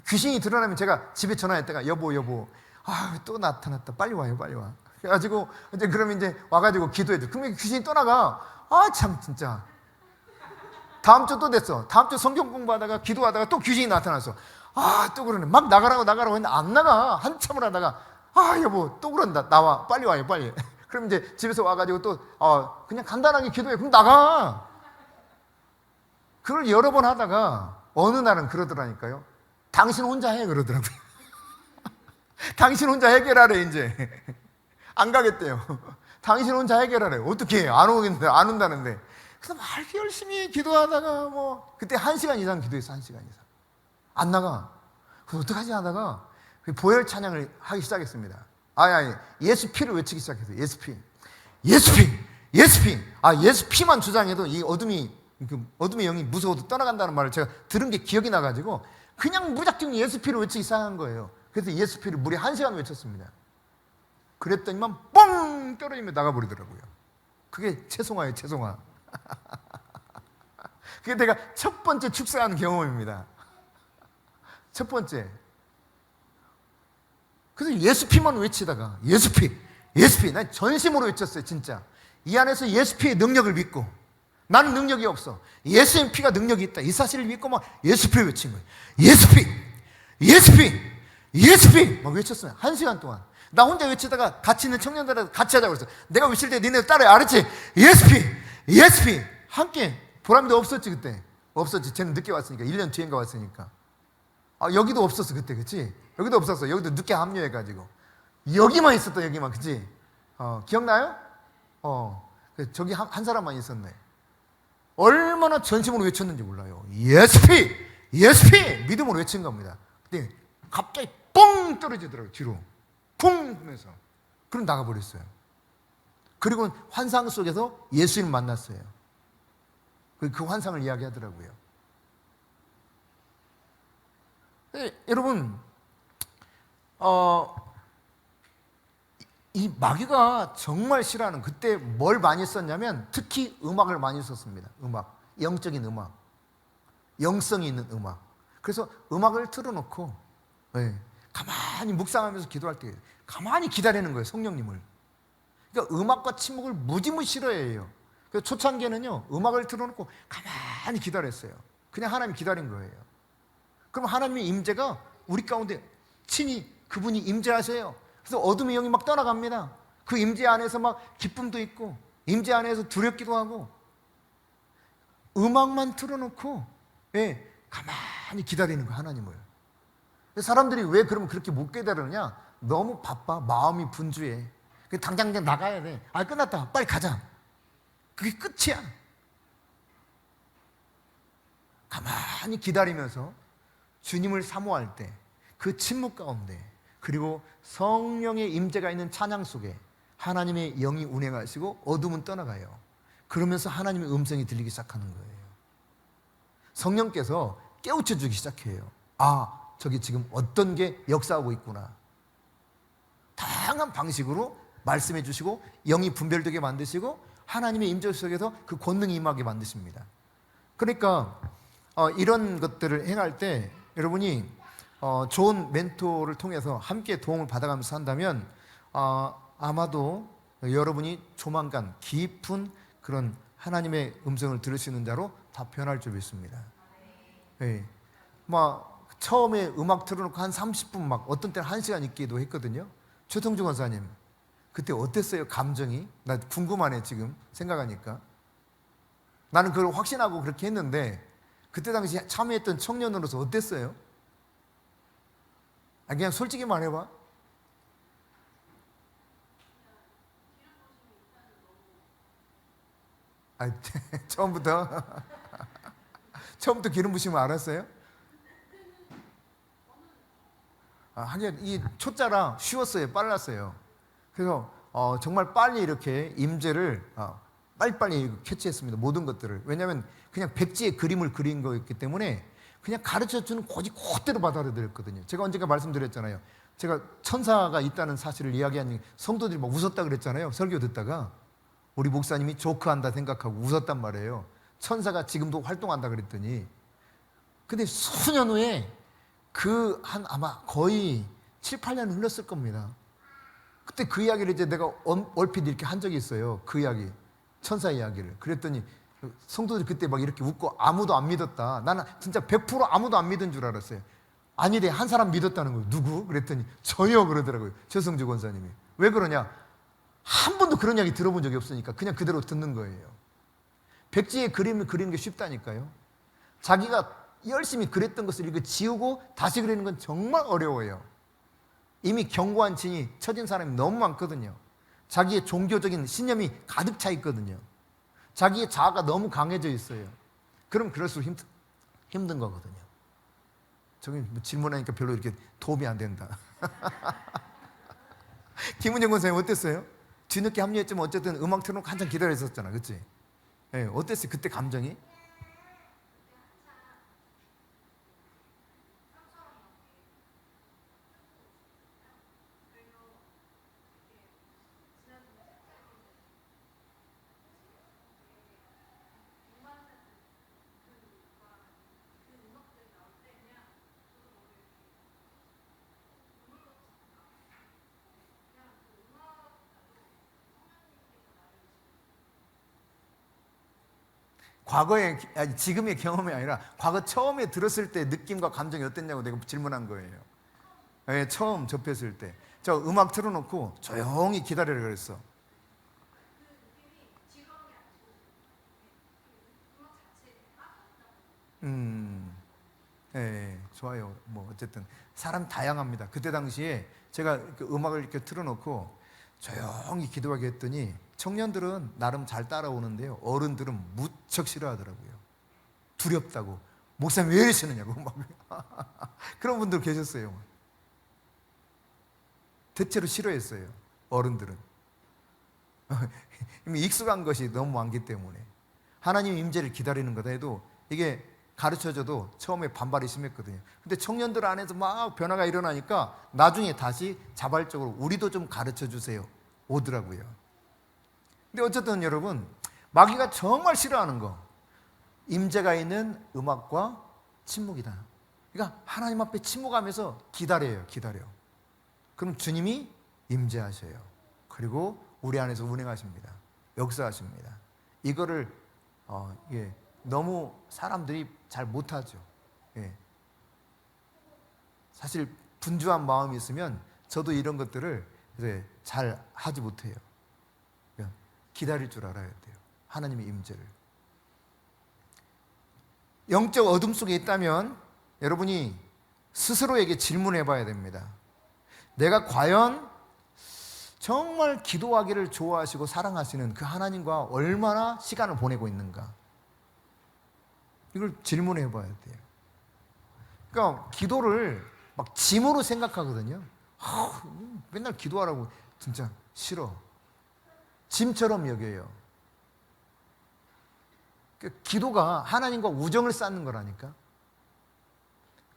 귀신이 드러나면 제가 집에 전화했다가, 여보. 또 나타났다. 빨리 와요. 그래가지고, 그러면 이제 와가지고 기도해줘. 그러면 귀신이 떠나가. 참, 진짜. 다음 주 또 됐어. 다음 주 성경 공부하다가 기도하다가 또 귀신이 나타났어. 또 그러네. 막 나가라고 했는데 안 나가. 한참을 하다가, 여보, 또 그런다. 나와. 빨리 와요. 그럼 이제 집에서 와가지고 또, 그냥 간단하게 기도해. 그럼 나가. 그걸 여러 번 하다가 어느 날은 그러더라니까요. 당신 혼자 해. 그러더라고요. 당신 혼자 해결하래, 이제. 안 가겠대요. 당신 혼자 해결하래. 어떻게 해? 안 온다는데. 그래서 막 열심히 기도하다가 그때 1시간 이상 기도했어. 1시간 이상. 안 나가. 그래서 어떡하지 하다가 보혈 찬양을 하기 시작했습니다. 아니, 예수 피를 외치기 시작했어요. 예수 피. 예수 피. 예수 피. 예수 피만 주장해도 이 어둠의 영이 무서워도 떠나간다는 말을 제가 들은 게 기억이 나가지고 그냥 무작정 예수 피를 외치기 시작한 거예요. 그래서 예수 피를 무려 1시간 외쳤습니다. 그랬더니만 뻥 떨어지며 나가버리더라고요. 그게 채송화예요, 채송화. 그게 내가 첫 번째 축사한 경험입니다. 첫 번째. 그래서 예수 피만 외치다가 예수 피, 예수 피. 난 전심으로 외쳤어요, 진짜. 이 안에서 예수 피의 능력을 믿고 나는 능력이 없어. 예수의 피가 능력이 있다. 이 사실을 믿고 막 예수 피를 외친 거예요. 예수 피, 예수 피, 예수 피. 막 외쳤어요. 1시간 동안. 나 혼자 외치다가 같이 있는 청년들한테 같이 하자고 그랬어. 내가 외칠 때 니네들 따라해. 알았지? 예수 피, 예수 피. 함께. 보람도 없었지, 그때. 없었지. 쟤는 늦게 왔으니까. 1년 뒤인가 왔으니까. 여기도 없었어, 그때. 그치? 여기도 없었어. 여기도 늦게 합류해가지고. 여기만 있었다, 여기만. 그치? 기억나요? 저기 한 사람만 있었네. 얼마나 전심으로 외쳤는지 몰라요. 예수 피! 예수 피! 믿음으로 외친 겁니다. 근데 갑자기 뻥 떨어지더라고요, 뒤로. 쿵! 하면서. 그럼 나가버렸어요. 그리고 환상 속에서 예수님 만났어요. 그 환상을 이야기하더라고요. 여러분, 이 마귀가 정말 싫어하는, 그때 뭘 많이 썼냐면 특히 음악을 많이 썼습니다. 음악, 영적인 음악, 영성이 있는 음악. 그래서 음악을 틀어놓고 가만히 묵상하면서 기도할 때 가만히 기다리는 거예요, 성령님을. 그러니까 음악과 침묵을 무지무지 싫어해요. 그래서 초창기에는요, 음악을 틀어놓고 가만히 기다렸어요. 그냥 하나님 기다린 거예요. 그럼 하나님의 임재가 우리 가운데 친히 그분이 임재하세요. 그래서 어둠의 영이 막 떠나갑니다. 그 임재 안에서 막 기쁨도 있고 임재 안에서 두렵기도 하고 음악만 틀어놓고 가만히 기다리는 거예요, 하나님을. 사람들이 왜 그러면 그렇게 못 기다리느냐? 너무 바빠, 마음이 분주해. 당장 나가야 돼. 끝났다, 빨리 가자. 그게 끝이야. 가만히 기다리면서 주님을 사모할 때 그 침묵 가운데 그리고 성령의 임재가 있는 찬양 속에 하나님의 영이 운행하시고 어둠은 떠나가요. 그러면서 하나님의 음성이 들리기 시작하는 거예요. 성령께서 깨우쳐 주기 시작해요. 저기 지금 어떤 게 역사하고 있구나. 다양한 방식으로 말씀해 주시고 영이 분별되게 만드시고 하나님의 임재 속에서 그 권능이 임하게 만드십니다. 그러니까 이런 것들을 행할 때 여러분이 좋은 멘토를 통해서 함께 도움을 받아가면서 한다면 아마도 여러분이 조만간 깊은 그런 하나님의 음성을 들으시는 자로 다 변할 줄 믿습니다. 처음에 음악 틀어놓고 한 30분 막 어떤 때는 1시간 있기도 했거든요. 최성주 권사님 그때 어땠어요? 감정이? 나 궁금하네 지금 생각하니까. 나는 그걸 확신하고 그렇게 했는데 그때 당시 참여했던 청년으로서 어땠어요? 그냥 솔직히 말해봐. 처음부터 기름 부심을 알았어요? 하긴 이 초짜라 쉬웠어요. 빨랐어요. 그래서 정말 빨리 이렇게 임재를 빨리빨리 캐치했습니다. 모든 것들을. 왜냐하면 그냥 백지에 그림을 그린 거였기 때문에 그냥 가르쳐주는 고지 그대로 받아들였거든요. 제가 언젠가 말씀드렸잖아요. 제가 천사가 있다는 사실을 이야기하니 성도들이 막 웃었다 그랬잖아요. 설교 듣다가 우리 목사님이 조크한다 생각하고 웃었단 말이에요. 천사가 지금도 활동한다 그랬더니 근데 수년 후에 아마 거의 7, 8년 흘렀을 겁니다. 그때 그 이야기를 이제 내가 얼핏 이렇게 한 적이 있어요. 그 이야기, 천사 이야기를. 그랬더니 성도들이 그때 막 이렇게 웃고 아무도 안 믿었다. 나는 진짜 100% 아무도 안 믿은 줄 알았어요. 아니래, 한 사람 믿었다는 거예요. 누구? 그랬더니 저요 그러더라고요. 최성주 권사님이. 왜 그러냐? 한 번도 그런 이야기 들어본 적이 없으니까 그냥 그대로 듣는 거예요. 백지에 그림을 그리는 게 쉽다니까요. 자기가 열심히 그랬던 것을 이렇게 지우고 다시 그리는 건 정말 어려워요. 이미 견고한 진이 처진 사람이 너무 많거든요. 자기의 종교적인 신념이 가득 차 있거든요. 자기의 자아가 너무 강해져 있어요. 그럼 그럴수록 힘든 거거든요. 저기 질문하니까 별로 이렇게 도움이 안 된다. 김은영 권사님 어땠어요? 뒤늦게 합류했지만 어쨌든 음악 틀어놓고 한참 기다려 있었잖아, 그치? 예, 어땠어요? 그때 감정이? 과거의, 아니, 지금의 경험이 아니라 과거 처음에 들었을 때 느낌과 감정이 어땠냐고 내가 질문한 거예요. 예, 처음 접했을 때. 저 음악 틀어놓고 조용히 기다리라 그랬어. 예, 좋아요. 뭐 어쨌든 사람 다양합니다. 그때 당시에 제가 그 음악을 이렇게 틀어놓고 조용히 기도하게 했더니 청년들은 나름 잘 따라오는데요. 어른들은 무척 싫어하더라고요. 두렵다고. 목사님 왜 이러시느냐고 막 그런 분들 계셨어요. 대체로 싫어했어요. 어른들은. 이미 익숙한 것이 너무 많기 때문에 하나님 임재를 기다리는 거다 해도 이게 가르쳐줘도 처음에 반발이 심했거든요. 근데 청년들 안에서 막 변화가 일어나니까 나중에 다시 자발적으로 우리도 좀 가르쳐 주세요 오더라고요. 근데 어쨌든 여러분, 마귀가 정말 싫어하는 거, 임재가 있는 음악과 침묵이다. 그러니까 하나님 앞에 침묵하면서 기다려요. 그럼 주님이 임재하셔요. 그리고 우리 안에서 운행하십니다. 역사하십니다. 이거를 너무 사람들이 잘 못하죠. 예. 사실 분주한 마음이 있으면 저도 이런 것들을 잘 하지 못해요. 그냥 기다릴 줄 알아야 돼요. 하나님의 임재를. 영적 어둠 속에 있다면 여러분이 스스로에게 질문해 봐야 됩니다. 내가 과연 정말 기도하기를 좋아하시고 사랑하시는 그 하나님과 얼마나 시간을 보내고 있는가? 이걸 질문해 봐야 돼요. 그러니까 기도를 막 짐으로 생각하거든요. 맨날 기도하라고 진짜 싫어. 짐처럼 여겨요. 그러니까 기도가 하나님과 우정을 쌓는 거라니까.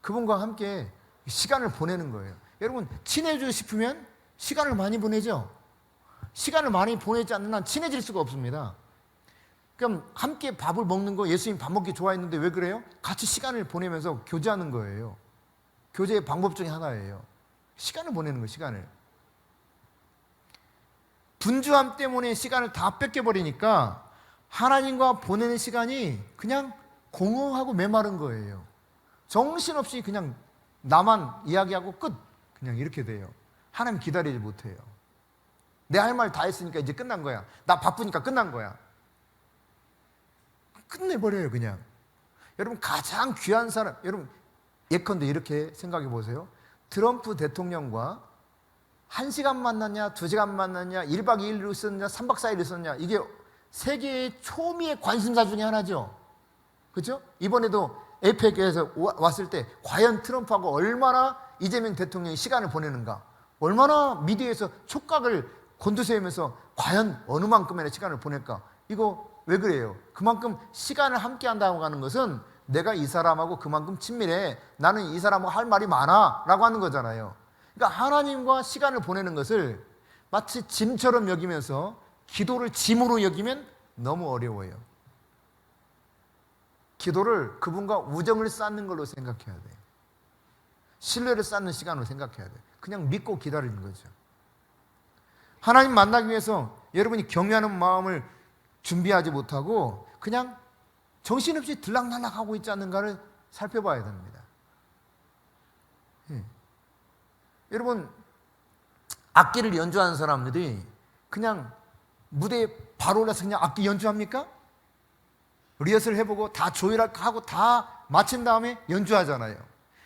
그분과 함께 시간을 보내는 거예요. 여러분, 친해지고 싶으면 시간을 많이 보내죠. 시간을 많이 보내지 않는 한 친해질 수가 없습니다. 그럼 함께 밥을 먹는 거, 예수님 밥 먹기 좋아했는데 왜 그래요? 같이 시간을 보내면서 교제하는 거예요. 교제의 방법 중에 하나예요. 시간을 보내는 거예요, 시간을. 분주함 때문에 시간을 다 뺏겨버리니까 하나님과 보내는 시간이 그냥 공허하고 메마른 거예요. 정신없이 그냥 나만 이야기하고 끝. 그냥 이렇게 돼요. 하나님 기다리지 못해요. 내 할 말 다 했으니까 이제 끝난 거야. 나 바쁘니까 끝난 거야. 끝내버려요, 그냥. 여러분, 가장 귀한 사람, 여러분, 예컨대 이렇게 생각해 보세요. 트럼프 대통령과 1시간 만났냐, 2시간 만났냐, 1박 2일로 있었냐, 3박 4일 있었냐, 이게 세계의 초미의 관심사 중에 하나죠. 그렇죠? 이번에도 에이펙에서 왔을 때 과연 트럼프하고 얼마나 이재명 대통령이 시간을 보내는가, 얼마나 미디어에서 촉각을 곤두세우면서 과연 어느 만큼의 시간을 보낼까. 이거 왜 그래요? 그만큼 시간을 함께 한다고 하는 것은 내가 이 사람하고 그만큼 친밀해, 나는 이 사람하고 할 말이 많아 라고 하는 거잖아요. 그러니까 하나님과 시간을 보내는 것을 마치 짐처럼 여기면서 기도를 짐으로 여기면 너무 어려워요. 기도를 그분과 우정을 쌓는 걸로 생각해야 돼요. 신뢰를 쌓는 시간으로 생각해야 돼요. 그냥 믿고 기다리는 거죠. 하나님 만나기 위해서 여러분이 경외하는 마음을 준비하지 못하고 그냥 정신없이 들락날락하고 있지 않는가를 살펴봐야 됩니다. 여러분, 악기를 연주하는 사람들이 그냥 무대에 바로 올라서 그냥 악기 연주합니까? 리허설 해보고 다 조율하고 다 마친 다음에 연주하잖아요.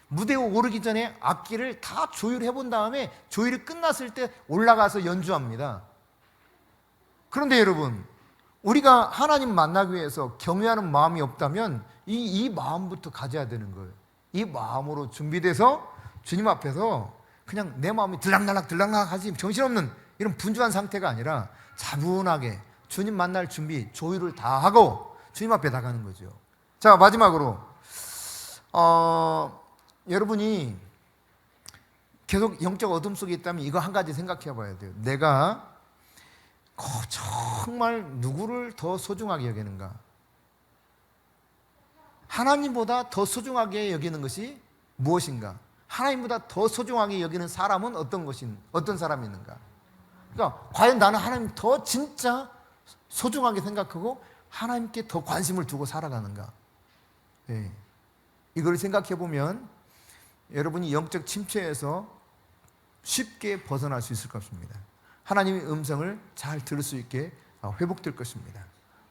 무대에 오르기 전에 악기를 다 조율해 본 다음에 조율이 끝났을 때 올라가서 연주합니다. 그런데 여러분, 우리가 하나님 만나기 위해서 경외하는 마음이 없다면 이 마음부터 가져야 되는 거예요. 이 마음으로 준비돼서 주님 앞에서 그냥 내 마음이 들락날락 하지 정신없는 이런 분주한 상태가 아니라 차분하게 주님 만날 준비, 조율을 다 하고 주님 앞에 나가는 거죠. 자, 마지막으로 여러분이 계속 영적 어둠 속에 있다면 이거 한 가지 생각해 봐야 돼요. 내가 정말 누구를 더 소중하게 여기는가? 하나님보다 더 소중하게 여기는 것이 무엇인가? 하나님보다 더 소중하게 여기는 사람은 어떤 사람이 있는가? 그러니까 과연 나는 하나님 더 진짜 소중하게 생각하고 하나님께 더 관심을 두고 살아가는가? 네. 이걸 생각해 보면 여러분이 영적 침체에서 쉽게 벗어날 수 있을 것입니다. 하나님의 음성을 잘 들을 수 있게 회복될 것입니다.